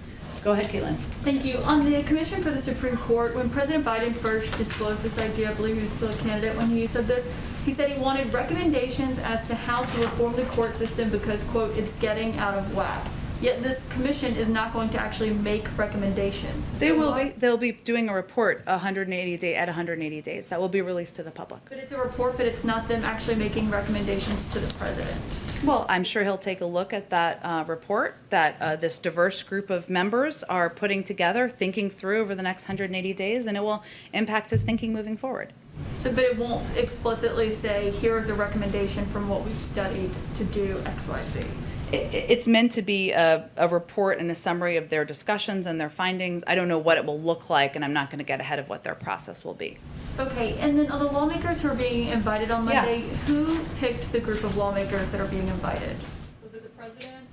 Go ahead, Caitlin. Thank you. On the Commission for the Supreme Court, when President Biden first disclosed this idea, I believe he was still a candidate when he said this, he said he wanted recommendations as to how to reform the court system because, quote, it's getting out of whack. Yet this commission is not going to actually make recommendations. They So will why- be. They'll be doing a report 180 days that will be released to the public. But it's a report, but it's not them actually making recommendations to the president. Well, I'm sure he'll take a look at that report that this diverse group of members are putting together, thinking through over the next 180 days, and it will impact his thinking moving forward. So, but it won't explicitly say, here is a recommendation from what we've studied to do X, Y, Z. It's meant to be a report and a summary of their discussions and their findings. I don't know what it will look like, and I'm not going to get ahead of what their process will be. Okay, and then of the lawmakers who are being invited on Yeah. Monday, who picked the group of lawmakers that are being invited? Was it the president?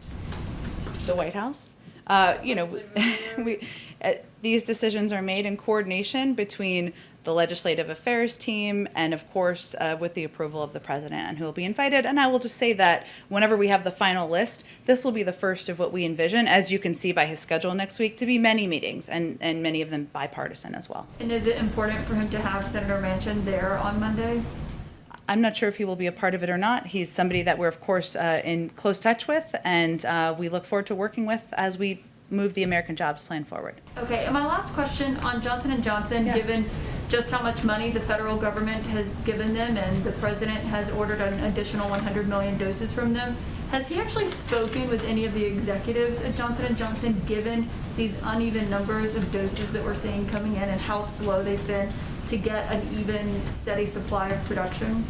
The White House. These decisions are made in coordination between the Legislative Affairs team and, of course, with the approval of the president and who will be invited. And I will just say that whenever we have the final list, this will be the first of what we envision, as you can see by his schedule next week, to be many meetings and many of them bipartisan as well. And is it important for him to have Senator Manchin there on Monday? I'm not sure if he will be a part of it or not. He's somebody that we're, of course, in close touch with, and we look forward to working with as we move the American Jobs Plan forward. Okay, and my last question on Johnson & Johnson, Yeah. given just how much money the federal government has given them and the president has ordered an additional 100 million doses from them, has he actually spoken with any of the executives at Johnson & Johnson, given these uneven numbers of doses that we're seeing coming in and how slow they've been to get an even, steady supply of production?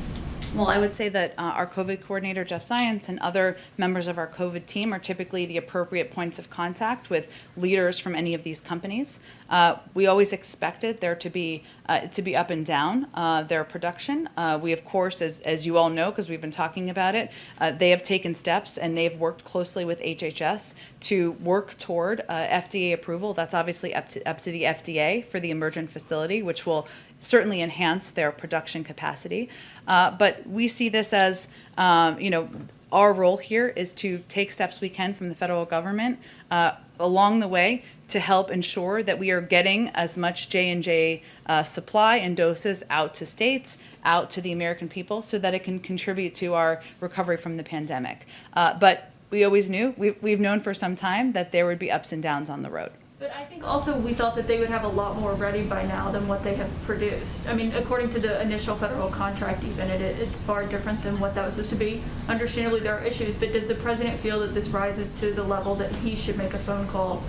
Well, I would say that our COVID coordinator, Jeff Science, and other members of our COVID team are typically the appropriate points of contact with leaders from any of these companies. We always expected there to be up and down their production. We, of course, as you all know, because we've been talking about it, they have taken steps and they've worked closely with HHS to work toward FDA approval. That's obviously up to the FDA for the emergent facility, which will certainly enhance their production capacity. But we see this as, our role here is to take steps we can from the federal government along the way to help ensure that we are getting as much J&J supply and doses out to states, out to the American people, so that it can contribute to our recovery from the pandemic. But we always knew, we've known for some time that there would be ups and downs on the road. But I think also we thought that they would have a lot more ready by now than what they have produced. I mean, according to the initial federal contract even, it's far different than what that was supposed to be. Understandably, there are issues, but does the president feel that this rises to the level that he should make a phone call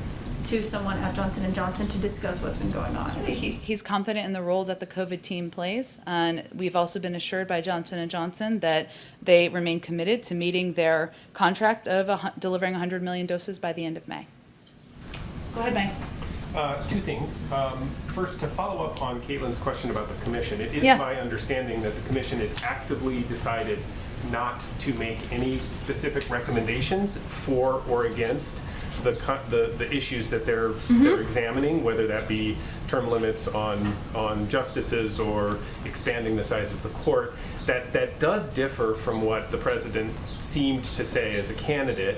to someone at Johnson & Johnson to discuss what's been going on? He's confident in the role that the COVID team plays, and we've also been assured by Johnson & Johnson that they remain committed to meeting their contract of delivering 100 million doses by the end of May. Go ahead, Mike. Two things. First, to follow up on Caitlin's question about the commission, it is Yeah. my understanding that the commission has actively decided not to make any specific recommendations for or against the issues that they're examining, whether that be term limits on justices or expanding the size of the court. That does differ from what the president seemed to say as a candidate.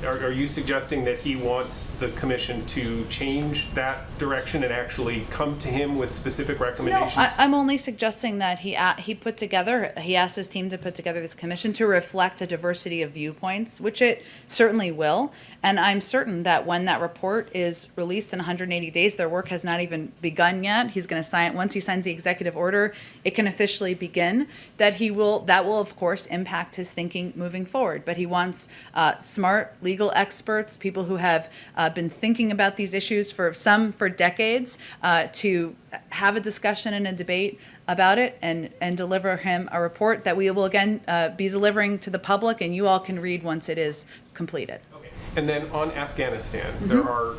Are you suggesting that he wants the commission to change that direction and actually come to him with specific recommendations? No, I'm only suggesting that he asked his team to put together this commission to reflect a diversity of viewpoints, which it certainly will. And I'm certain that when that report is released in 180 days, their work has not even begun yet. He's going to sign, once he signs the executive order, it can officially begin. That will of course impact his thinking moving forward. But he wants smart legal experts, people who have been thinking about these issues for decades, to have a discussion and a debate about it and deliver him a report that we will again be delivering to the public, and you all can read once it is completed. Okay. And then on Afghanistan, there are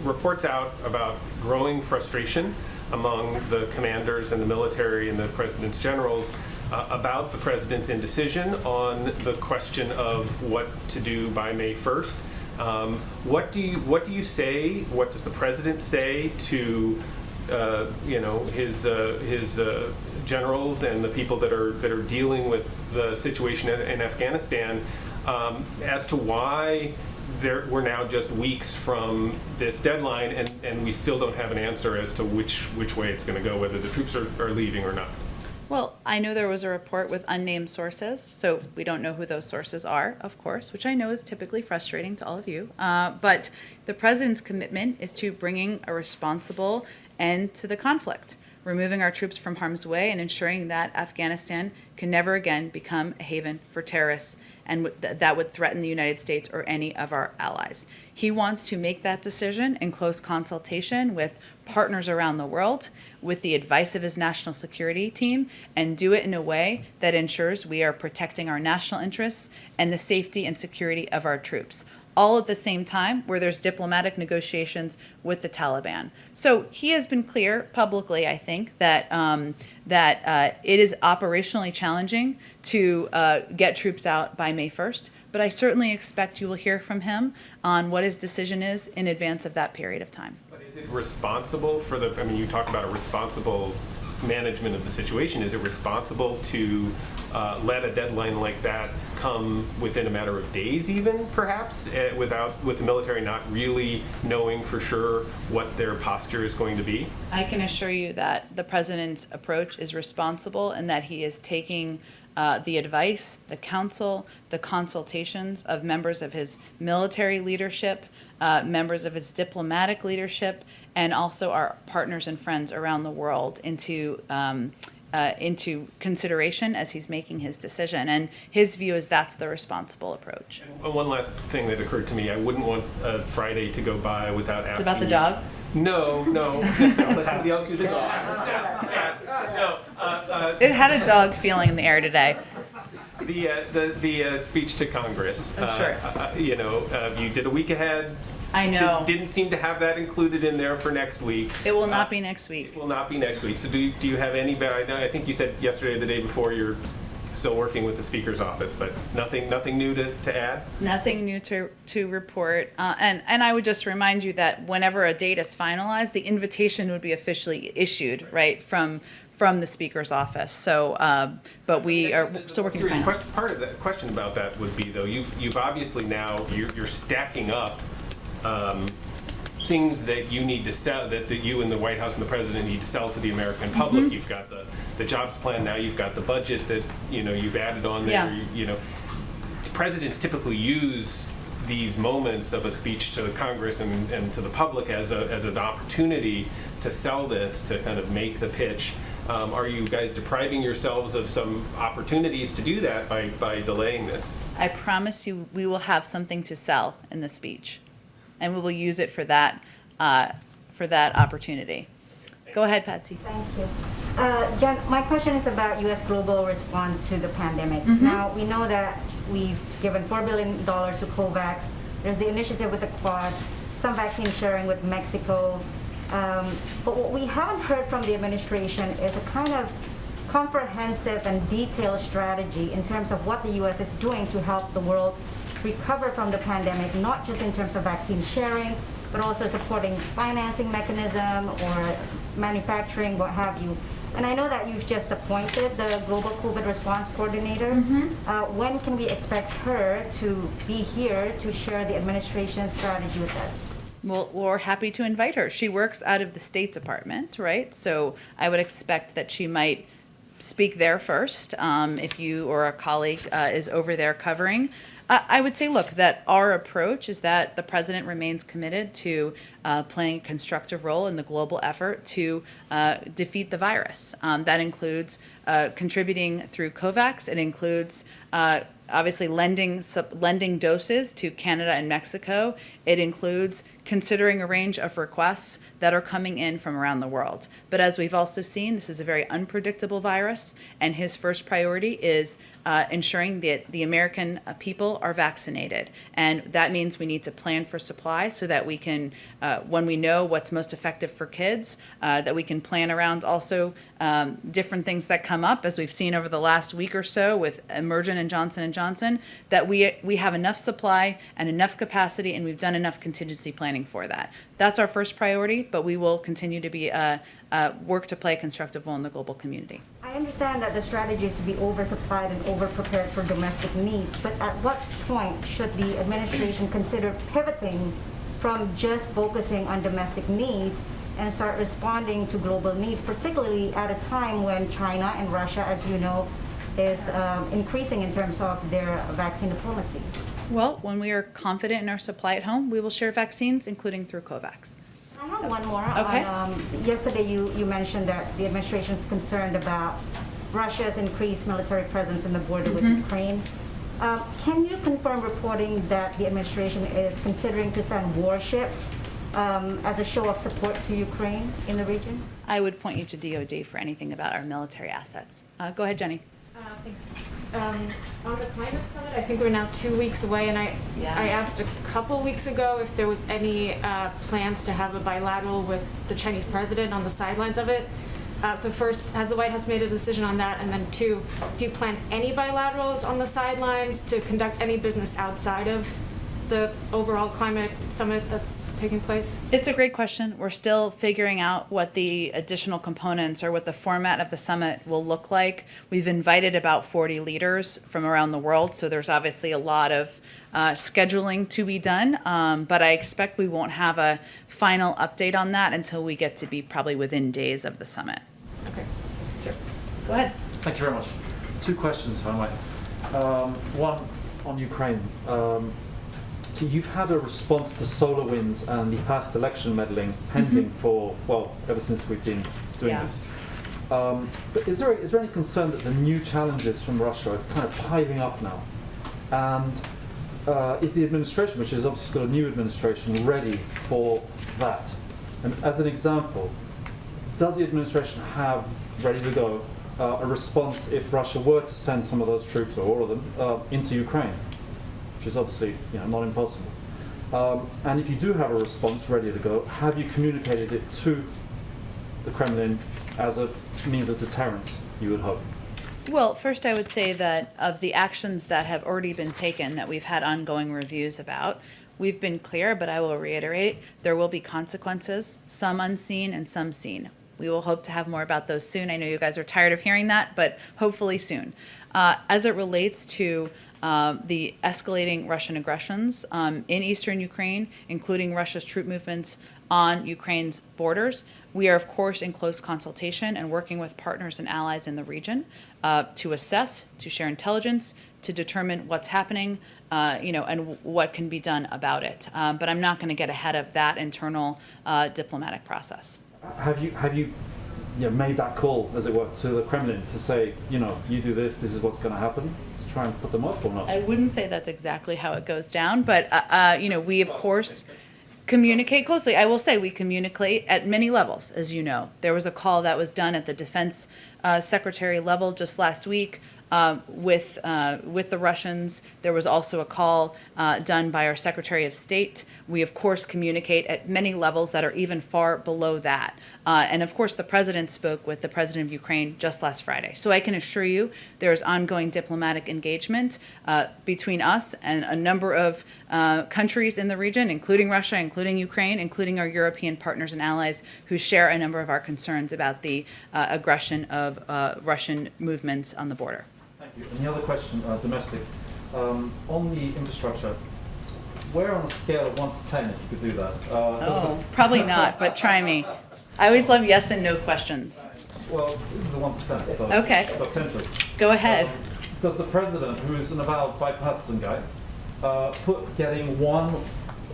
reports out about growing frustration among the commanders and the military and the president's generals about the president's indecision on the question of what to do by May 1st. What do you say? What does the president say to his generals and the people that are dealing with the situation in Afghanistan as to why we're now just weeks from this deadline and we still don't have an answer as to which way it's going to go, whether the troops are leaving or not? Well, I know there was a report with unnamed sources, so we don't know who those sources are, of course, which I know is typically frustrating to all of you. But the president's commitment is to bringing a responsible end to the conflict, removing our troops from harm's way and ensuring that Afghanistan can never again become a haven for terrorists and that would threaten the United States or any of our allies. He wants to make that decision in close consultation with partners around the world, with the advice of his national security team, and do it in a way that ensures we are protecting our national interests and the safety and security of our troops, all at the same time where there's diplomatic negotiations with the Taliban. So he has been clear publicly, I think, that it is operationally challenging to get troops out by May 1st, but I certainly expect you will hear from him on what his decision is in advance of that period of time. But is it responsible for you talk about a responsible management of the situation. Is it responsible to let a deadline like that come within a matter of days even, perhaps, with the military not really knowing for sure what their posture is going to be? I can assure you that the president's approach is responsible and that he is taking the advice, the counsel, the consultations of members of his military leadership, members of his diplomatic leadership, and also our partners and friends around the world into consideration as he's making his decision. And his view is that's the responsible approach. And one last thing that occurred to me, I wouldn't want Friday to go by without asking. It's about the dog? No. Let somebody else do the dog. It had a dog feeling in the air today. The speech to Congress. Sure. You did a week ahead. I know. Didn't seem to have that included in there for next week. It will not be next week. It will not be next week. So do you have any? I think you said yesterday or the day before you're still working with the Speaker's office, but nothing new to add? Nothing new to report. And I would just remind you that whenever a date is finalized, the invitation would be officially issued, right, from the Speaker's office. So, but we are still working to find out. Part of that question about that would be, though, you've obviously now, you're stacking up things that you need to sell, that you and the White House and the President need to sell to the American public. Mm-hmm. You've got the jobs plan now, you've got the budget that, you've added on there. Yeah. Presidents typically use these moments of a speech to the Congress and to the public as an opportunity to sell this, to kind of make the pitch. Are you guys depriving yourselves of some opportunities to do that by delaying this? I promise you we will have something to sell in the speech, and we will use it for that opportunity. Go ahead, Patsy. Thank you. Jen, my question is about U.S. global response to the pandemic. Mm-hmm. Now, we know that we've given $4 billion to COVAX. There's the initiative with the Quad, some vaccine sharing with Mexico. But what we haven't heard from the administration is a kind of comprehensive and detailed strategy in terms of what the U.S. is doing to help the world recover from the pandemic, not just in terms of vaccine sharing, but also supporting financing mechanism or manufacturing, what have you. And I know that you've just appointed the Global COVID Response Coordinator. When can we expect her to be here to share the administration's strategy with us? Well, we're happy to invite her. She works out of the State Department, right? So I would expect that she might speak there first, if you or a colleague is over there covering. I would say, look, that our approach is that the president remains committed to playing a constructive role in the global effort to defeat the virus. That includes contributing through COVAX. It includes obviously lending doses to Canada and Mexico. It includes considering a range of requests that are coming in from around the world. But as we've also seen, this is a very unpredictable virus, and his first priority is ensuring that the American people are vaccinated. And that means we need to plan for supply so that we can, when we know what's most effective for kids, that we can plan around also different things that come up, as we've seen over the last week or so with Emergent and Johnson & Johnson, that we have enough supply and enough capacity, and we've done enough contingency planning for that. That's our first priority, but we will continue to be work to play a constructive role in the global community. I understand that the strategy is to be oversupplied and overprepared for domestic needs, but at what point should the administration consider pivoting from just focusing on domestic needs and start responding to global needs, particularly at a time when China and Russia, as you know, is increasing in terms of their vaccine diplomacy? Well, when we are confident in our supply at home, we will share vaccines, including through COVAX. I have one more. Okay. Yesterday you mentioned that the administration is concerned about Russia's increased military presence in the border with Ukraine. Can you confirm reporting that the administration is considering to send warships as a show of support to Ukraine in the region? I would point you to DOD for anything about our military assets. Go ahead, Jenny. Thanks. On the climate summit, I think we're now 2 weeks away, and I asked a couple weeks ago if there was any plans to have a bilateral with the Chinese president on the sidelines of it. So first, has the White House made a decision on that? And then two, do you plan any bilaterals on the sidelines to conduct any business outside of the overall climate summit that's taking place? It's a great question. We're still figuring out what the additional components or what the format of the summit will look like. We've invited about 40 leaders from around the world, so there's obviously a lot of scheduling to be done, but I expect we won't have a final update on that until we get to be probably within days of the summit. Okay. Sure. Go ahead. Thank you very much. Two questions, if I might. One on Ukraine. So you've had a response to SolarWinds and the past election meddling pending for, well, ever since we've been doing this. But is there any concern that the new challenges from Russia are kind of piling up now? And is the administration, which is obviously still a new administration, ready for that? And as an example, does the administration have ready to go a response if Russia were to send some of those troops, or all of them, into Ukraine? Which is obviously not impossible. And if you do have a response ready to go, have you communicated it to the Kremlin as a means of deterrence, you would hope? Well, first I would say that of the actions that have already been taken that we've had ongoing reviews about, we've been clear, but I will reiterate, there will be consequences, some unseen and some seen. We will hope to have more about those soon. I know you guys are tired of hearing that, but hopefully soon. As it relates to the escalating Russian aggressions in eastern Ukraine, including Russia's troop movements on Ukraine's borders, we are, of course, in close consultation and working with partners and allies in the region to assess, to share intelligence, to determine what's happening, and what can be done about it. But I'm not going to get ahead of that internal diplomatic process. Have you made that call, as it were, to the Kremlin to say, you do this is what's going to happen? Try and put them off or not? I wouldn't say that's exactly how it goes down, but we of course communicate closely. I will say we communicate at many levels, as you know. There was a call that was done at the Defense secretary level just last week. With the Russians. There was also a call done by our Secretary of State. We, of course, communicate at many levels that are even far below that. And, of course, the President spoke with the President of Ukraine just last Friday. So I can assure you there is ongoing diplomatic engagement between us and a number of countries in the region, including Russia, including Ukraine, including our European partners and allies who share a number of our concerns about the aggression of Russian movements on the border. And the other question, domestic, on the infrastructure, where on a scale of 1 to 10, if you could do that? Probably not, but try me. I always love yes and no questions. Well, this is a 1 to 10, so Okay. I've got 10 please. Go ahead. Does the president, who is an avowed bipartisan guy, put getting one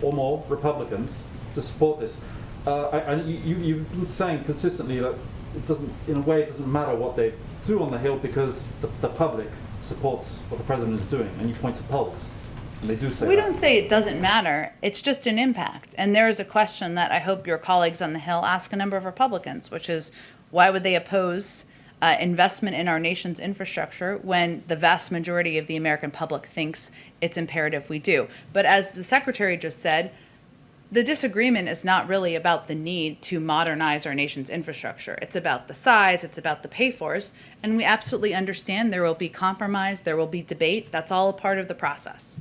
or more Republicans to support this? You've been saying consistently that it doesn't, in a way, it doesn't matter what they do on the Hill because the public supports what the president is doing, and you point to polls, and they do say We that. don't say it doesn't matter. It's just an impact. And there is a question that I hope your colleagues on the Hill ask a number of Republicans, which is why would they oppose investment in our nation's infrastructure when the vast majority of the American public thinks it's imperative we do? But as the Secretary just said, the disagreement is not really about the need to modernize our nation's infrastructure. It's about the size, it's about the pay-fors, and we absolutely understand there will be compromise, there will be debate. That's all a part of the process.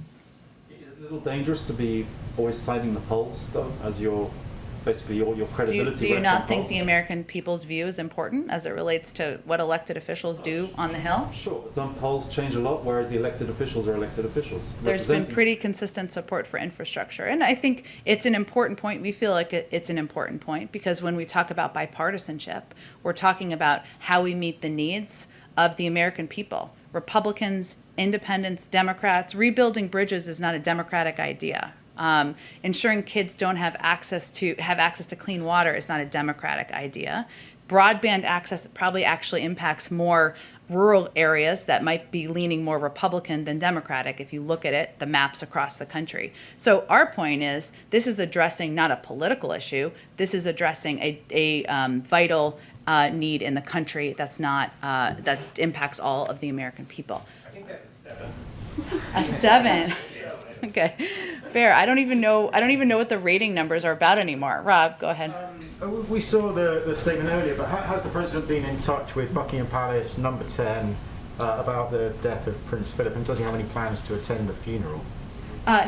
Is it a little dangerous to be always citing the polls, though, as your basically your credibility? Do you rests not on think polls? the American people's view is important as it relates to what elected officials do on the Hill? Sure, but don't polls change a lot, whereas the elected officials are elected officials? There's been representing- pretty consistent support for infrastructure. And I think it's an important point. We feel like it's an important point because when we talk about bipartisanship, we're talking about how we meet the needs of the American people. Republicans, independents, Democrats. Rebuilding bridges is not a Democratic idea. Ensuring kids don't have access to clean water is not a Democratic idea. Broadband access probably actually impacts more rural areas that might be leaning more Republican than Democratic if you look at it, the maps across the country. So our point is this is addressing not a political issue. This is addressing a vital need in the country that's not that impacts all of the American people. I think that's a 7. A 7. Okay, fair. I don't even know what the rating numbers are about anymore. Rob, go ahead. We saw the statement earlier, but has the president been in touch with Buckingham Palace, number 10, about the death of Prince Philip, and does he have any plans to attend the funeral?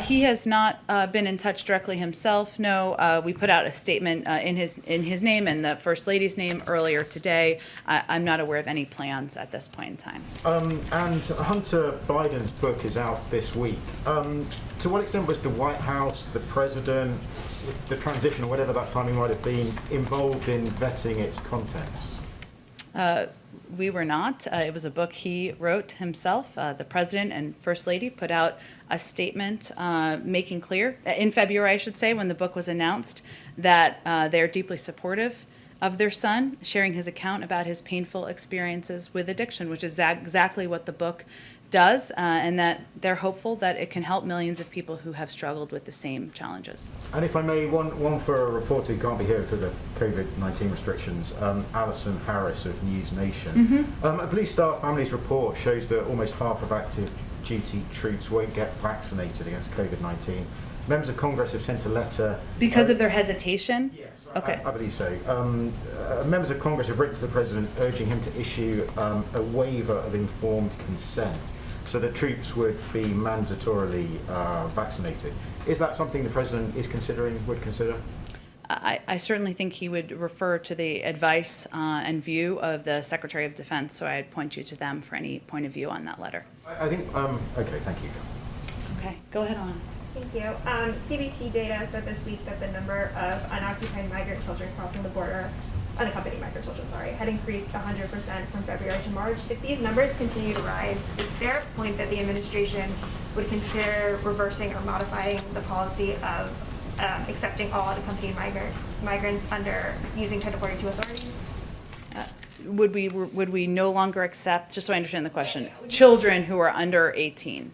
He has not been in touch directly himself. No, we put out a statement in his name and the First Lady's name earlier today. I'm not aware of any plans at this point in time. And Hunter Biden's book is out this week. To what extent was the White House, the president, the transition, or whatever that timing might have been, involved in vetting its contents? We were not. It was a book he wrote himself. The president and First Lady put out a statement making clear, in February, I should say, when the book was announced, that they're deeply supportive of their son, sharing his account about his painful experiences with addiction, which is exactly what the book does, and that they're hopeful that it can help millions of people who have struggled with the same challenges. And if I may, one for a reporter who can't be here because of the COVID-19 restrictions, Alison Harris of News Nation. A Police Star Families report shows that almost half of active duty troops won't get vaccinated against COVID-19. Members of Congress have sent a letter... Because of their hesitation? Yes. Okay. I believe so. Members of Congress have written to the President urging him to issue a waiver of informed consent so that troops would be mandatorily vaccinated. Is that something the President would consider? I certainly think he would refer to the advice and view of the Secretary of Defense, so I'd point you to them for any point of view on that letter. I think, okay, thank you. Okay, go ahead on. Thank you. CBP data said this week that the number of unoccupied migrant children crossing the border, unaccompanied migrant children, had increased 100% from February to March. If these numbers continue to rise, is there a point that the administration would consider reversing or modifying the policy of accepting all unaccompanied migrants under using Title 42 authorities? Would we no longer accept, just so I understand the question, children who are under 18?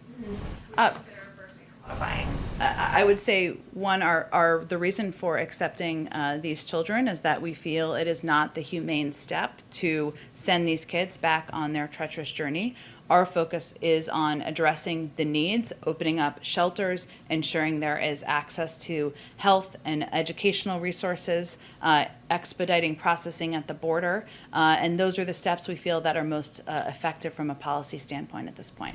Modifying. I would say, one, the reason for accepting these children is that we feel it is not the humane step to send these kids back on their treacherous journey. Our focus is on addressing the needs, opening up shelters, ensuring there is access to health and educational resources, expediting processing at the border, and those are the steps we feel that are most effective from a policy standpoint at this point.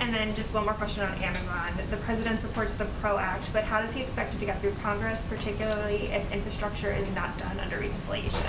And then just one more question on Amazon. The president supports the PRO Act, but how does he expect it to get through Congress, particularly if infrastructure is not done under reconciliation?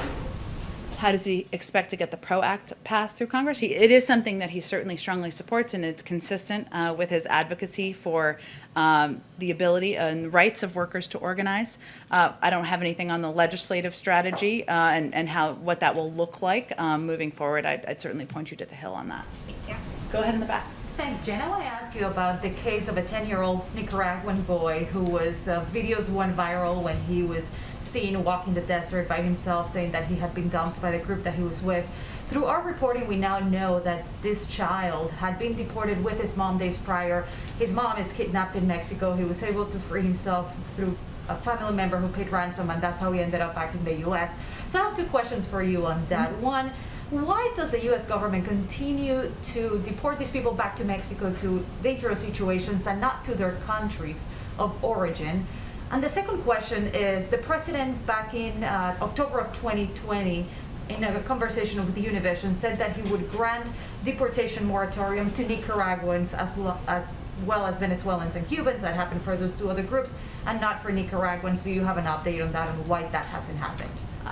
How does he expect to get the PRO Act passed through Congress? It is something that he certainly strongly supports, and it's consistent with his advocacy for the ability and rights of workers to organize. I don't have anything on the legislative strategy and what that will look like moving forward. I'd certainly point you to the Hill on that. Thank you. Go ahead in the back. Thanks, Jen. I want to ask you about the case of a 10-year-old Nicaraguan boy who was, videos went viral when he was seen walking the desert by himself, saying that he had been dumped by the group that he was with. Through our reporting, we now know that this child had been deported with his mom days prior. His mom is kidnapped in Mexico. He was able to free himself through a family member who paid ransom, and that's how he ended up back in the U.S. So I have two questions for you on that. One, why does the U.S. government continue to deport these people back to Mexico to dangerous situations and not to their countries of origin? And the second question is, the president back in October of 2020, in a conversation with Univision, said that he would grant deportation moratorium to Nicaraguans as well as Venezuelans and Cubans. That happened for those two other groups, and not for Nicaraguans. Do you have an update on that and why that hasn't happened?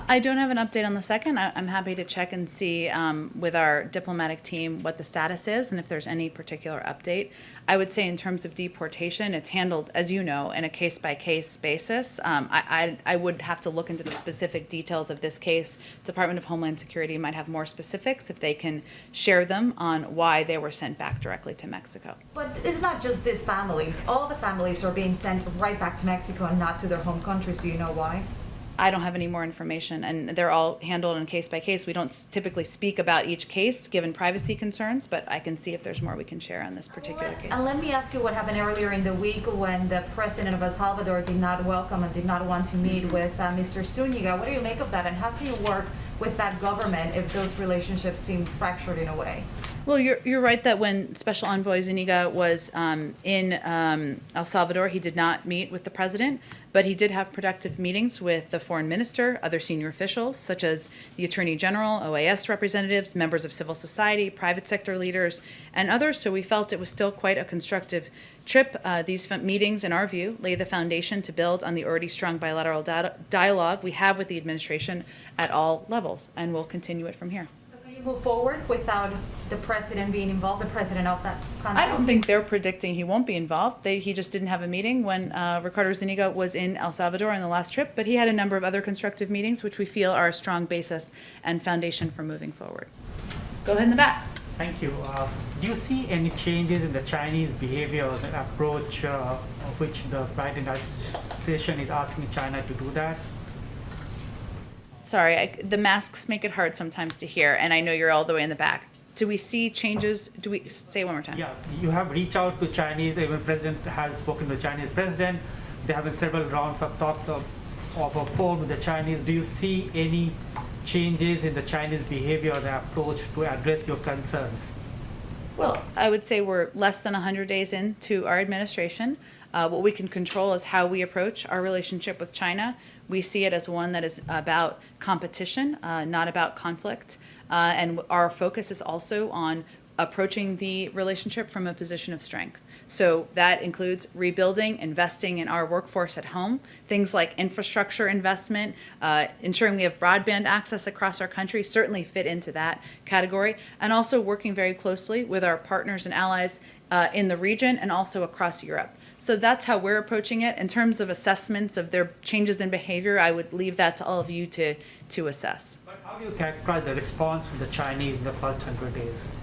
I don't have an update on the second. I'm happy to check and see with our diplomatic team what the status is and if there's any particular update. I would say in terms of deportation, it's handled, as you know, in a case-by-case basis. I would have to look into the specific details of this case. Department of Homeland Security might have more specifics if they can share them on why they were sent back directly to Mexico. But it's not just this family. All the families are being sent right back to Mexico and not to their home countries. Do you know why? I don't have any more information, and they're all handled in case by case. We don't typically speak about each case given privacy concerns, but I can see if there's more we can share on this particular case. And let me ask you what happened earlier in the week when the president of El Salvador did not welcome and did not want to meet with Mr. Zúñiga. What do you make of that, and how can you work with that government if those relationships seem fractured in a way? Well, you're right that when Special Envoy Zúñiga was in El Salvador, he did not meet with the president, but he did have productive meetings with the foreign minister, other senior officials, such as the Attorney General, OAS representatives, members of civil society, private sector leaders, and others. So we felt it was still quite a constructive trip. These meetings, in our view, lay the foundation to build on the already strong bilateral dialogue we have with the administration at all levels, and we'll continue it from here. Move forward without the president being involved, the president of that country? I don't think they're predicting he won't be involved. He just didn't have a meeting when Ricardo Zúñiga was in El Salvador on the last trip, but he had a number of other constructive meetings, which we feel are a strong basis and foundation for moving forward. Go ahead in the back. Thank you. Do you see any changes in the Chinese behavior or the approach which the Biden administration is asking China to do that? Sorry, the masks make it hard sometimes to hear, and I know you're all the way in the back. Do we see changes? Do we say it one more time? Yeah, you have reached out to Chinese, even president has spoken to the Chinese president. There have been several rounds of talks of a phone with the Chinese. Do you see any changes in the Chinese behavior or the approach to address your concerns? Well, I would say we're less than 100 days into our administration. What we can control is how we approach our relationship with China. We see it as one that is about competition, not about conflict. And our focus is also on approaching the relationship from a position of strength. So that includes rebuilding, investing in our workforce at home, things like infrastructure investment, ensuring we have broadband access across our country certainly fit into that category, and also working very closely with our partners and allies in the region and also across Europe. So that's how we're approaching it. In terms of assessments of their changes in behavior, I would leave that to all of you to assess. But how do you characterize the response from the Chinese in the first 100 days?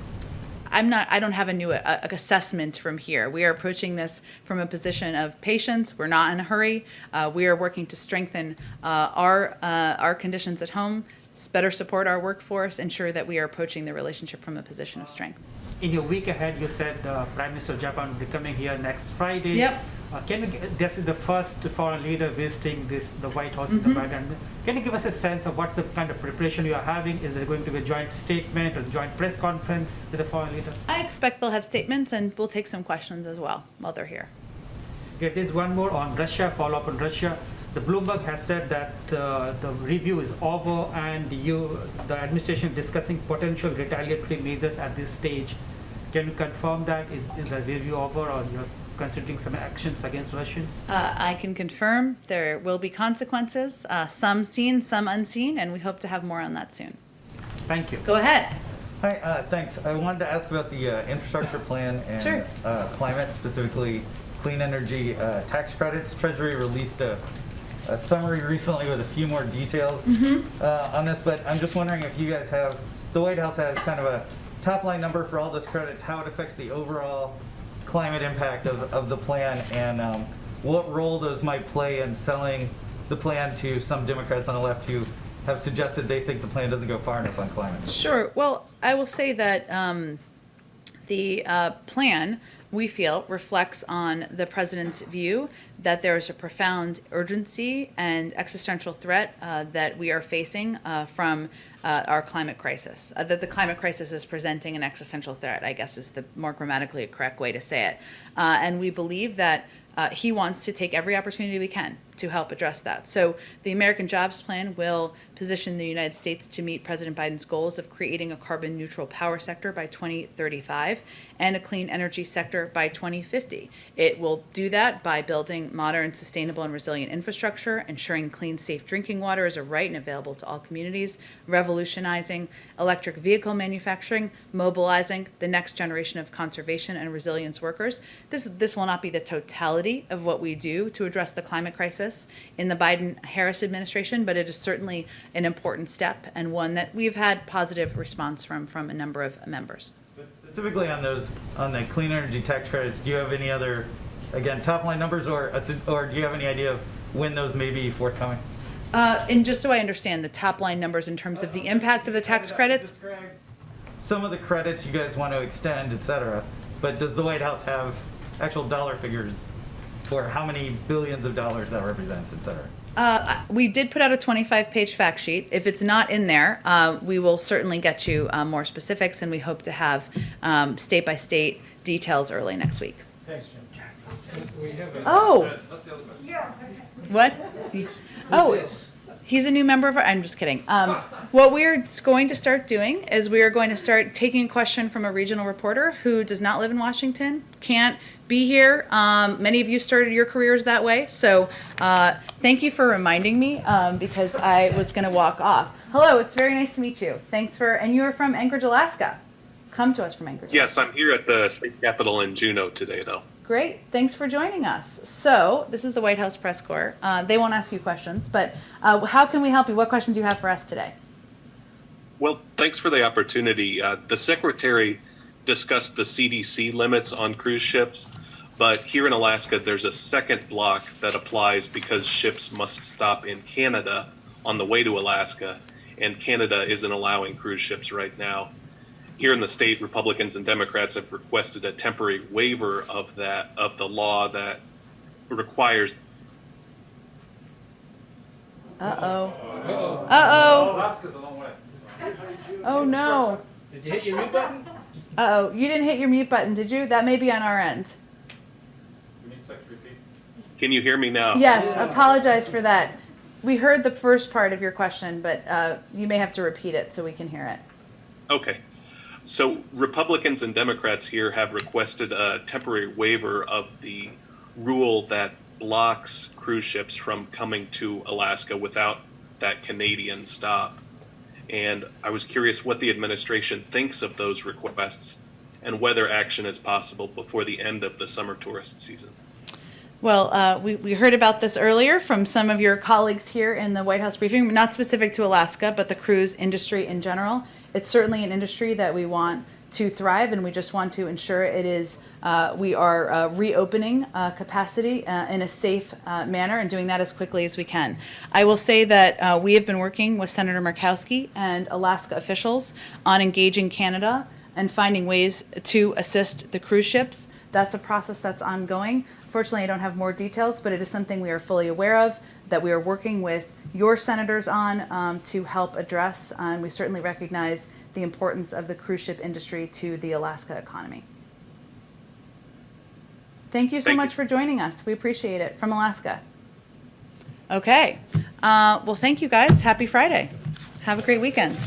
I don't have a new assessment from here. We are approaching this from a position of patience. We're not in a hurry. We are working to strengthen our conditions at home, better support our workforce, ensure that we are approaching the relationship from a position of strength. In your week ahead, you said Prime Minister of Japan will be coming here next Friday. Yep. This is the first foreign leader visiting the White House in the Biden. Can you give us a sense of what's the kind of preparation you are having? Is there going to be a joint statement or joint press conference with the foreign leader? I expect they'll have statements, and we'll take some questions as well while they're here. Okay, there's one more on Russia, follow up on Russia. The Bloomberg has said that the review is over and the administration is discussing potential retaliatory measures at this stage. Can you confirm that? Is the review over, or you're considering some actions against Russians? I can confirm there will be consequences, some seen, some unseen, and we hope to have more on that soon. Thank you. Go ahead. Hi, thanks. I wanted to ask about the infrastructure plan and Sure. climate, specifically clean energy tax credits. Treasury released a summary recently with a few more details on this, but I'm just wondering if you guys have, the White House has kind of a top line number for all those credits, how it affects the overall climate impact of the plan, and what role those might play in selling the plan to some Democrats on the left who have suggested they think the plan doesn't go far enough on climate. Sure. Well, I will say that the plan, we feel, reflects on the president's view that there is a profound urgency and existential threat that we are facing from our climate crisis. That the climate crisis is presenting an existential threat, I guess, is the more grammatically correct way to say it. And we believe that he wants to take every opportunity we can to help address that. So the American Jobs Plan will position the United States to meet President Biden's goals of creating a carbon neutral power sector by 2035 and a clean energy sector by 2050. It will do that by building modern, sustainable, and resilient infrastructure, ensuring clean, safe drinking water is a right and available to all communities, revolutionizing electric vehicle manufacturing, mobilizing the next generation of conservation and resilience workers. This will not be the totality of what we do to address the climate crisis in the Biden-Harris administration, but it is certainly an important step and one that we've had positive response from a number of members. Specifically on the clean energy tax credits, do you have any other, again, top line numbers, or do you have any idea of when those may be forthcoming? And just so I understand the top line numbers in terms of the impact of the tax credits. Some of the credits you guys want to extend, et cetera, but does the White House have actual dollar figures for how many billions of dollars that represents, et cetera? We did put out a 25-page fact sheet. If it's not in there, we will certainly get you more specifics, and we hope to have state-by-state details early next week. Thanks, Jim. Oh. What? Oh, this? he's a new member of our, I'm just kidding. What we're going to start doing is we are going to start taking a question from a regional reporter who does not live in Washington, can't be here. Many of you started your careers that way. So thank you for reminding me because I was going to walk off. Hello, it's very nice to meet you. Thanks for, and you're from Anchorage, Alaska. Come to us from Anchorage. Yes, I'm here at the state capitol in Juneau today, though. Great. Thanks for joining us. So this is the White House Press Corps. They won't ask you questions, but how can we help you? What questions do you have for us today? Well, thanks for the opportunity. The Secretary discussed the CDC limits on cruise ships, but here in Alaska, there's a second block that applies because ships must stop in Canada on the way to Alaska, and Canada isn't allowing cruise ships right now. Here in the state, Republicans and Democrats have requested a temporary waiver of the law that requires. Uh-oh. Uh-oh. Alaska's a long way. Oh, no. Did you hit your mute button? Uh-oh. You didn't hit your mute button, did you? That may be on our end. Can you hear me now? Yes, apologize for that. We heard the first part of your question, but you may have to repeat it so we can hear it. Okay. So Republicans and Democrats here have requested a temporary waiver of the rule that blocks cruise ships from coming to Alaska without that Canadian stop. And I was curious what the administration thinks of those requests and whether action is possible before the end of the summer tourist season. Well, we heard about this earlier from some of your colleagues here in the White House briefing, not specific to Alaska, but the cruise industry in general. It's certainly an industry that we want to thrive, and we just want to ensure it is, we are reopening capacity in a safe manner and doing that as quickly as we can. I will say that we have been working with Senator Murkowski and Alaska officials on engaging Canada and finding ways to assist the cruise ships. That's a process that's ongoing. Fortunately, I don't have more details, but it is something we are fully aware of, that we are working with your senators on to help address, and we certainly recognize the importance of the cruise ship industry to the Alaska economy. Thank you so much for joining us. We appreciate it, from Alaska. Okay. Well, thank you guys. Happy Friday. Have a great weekend.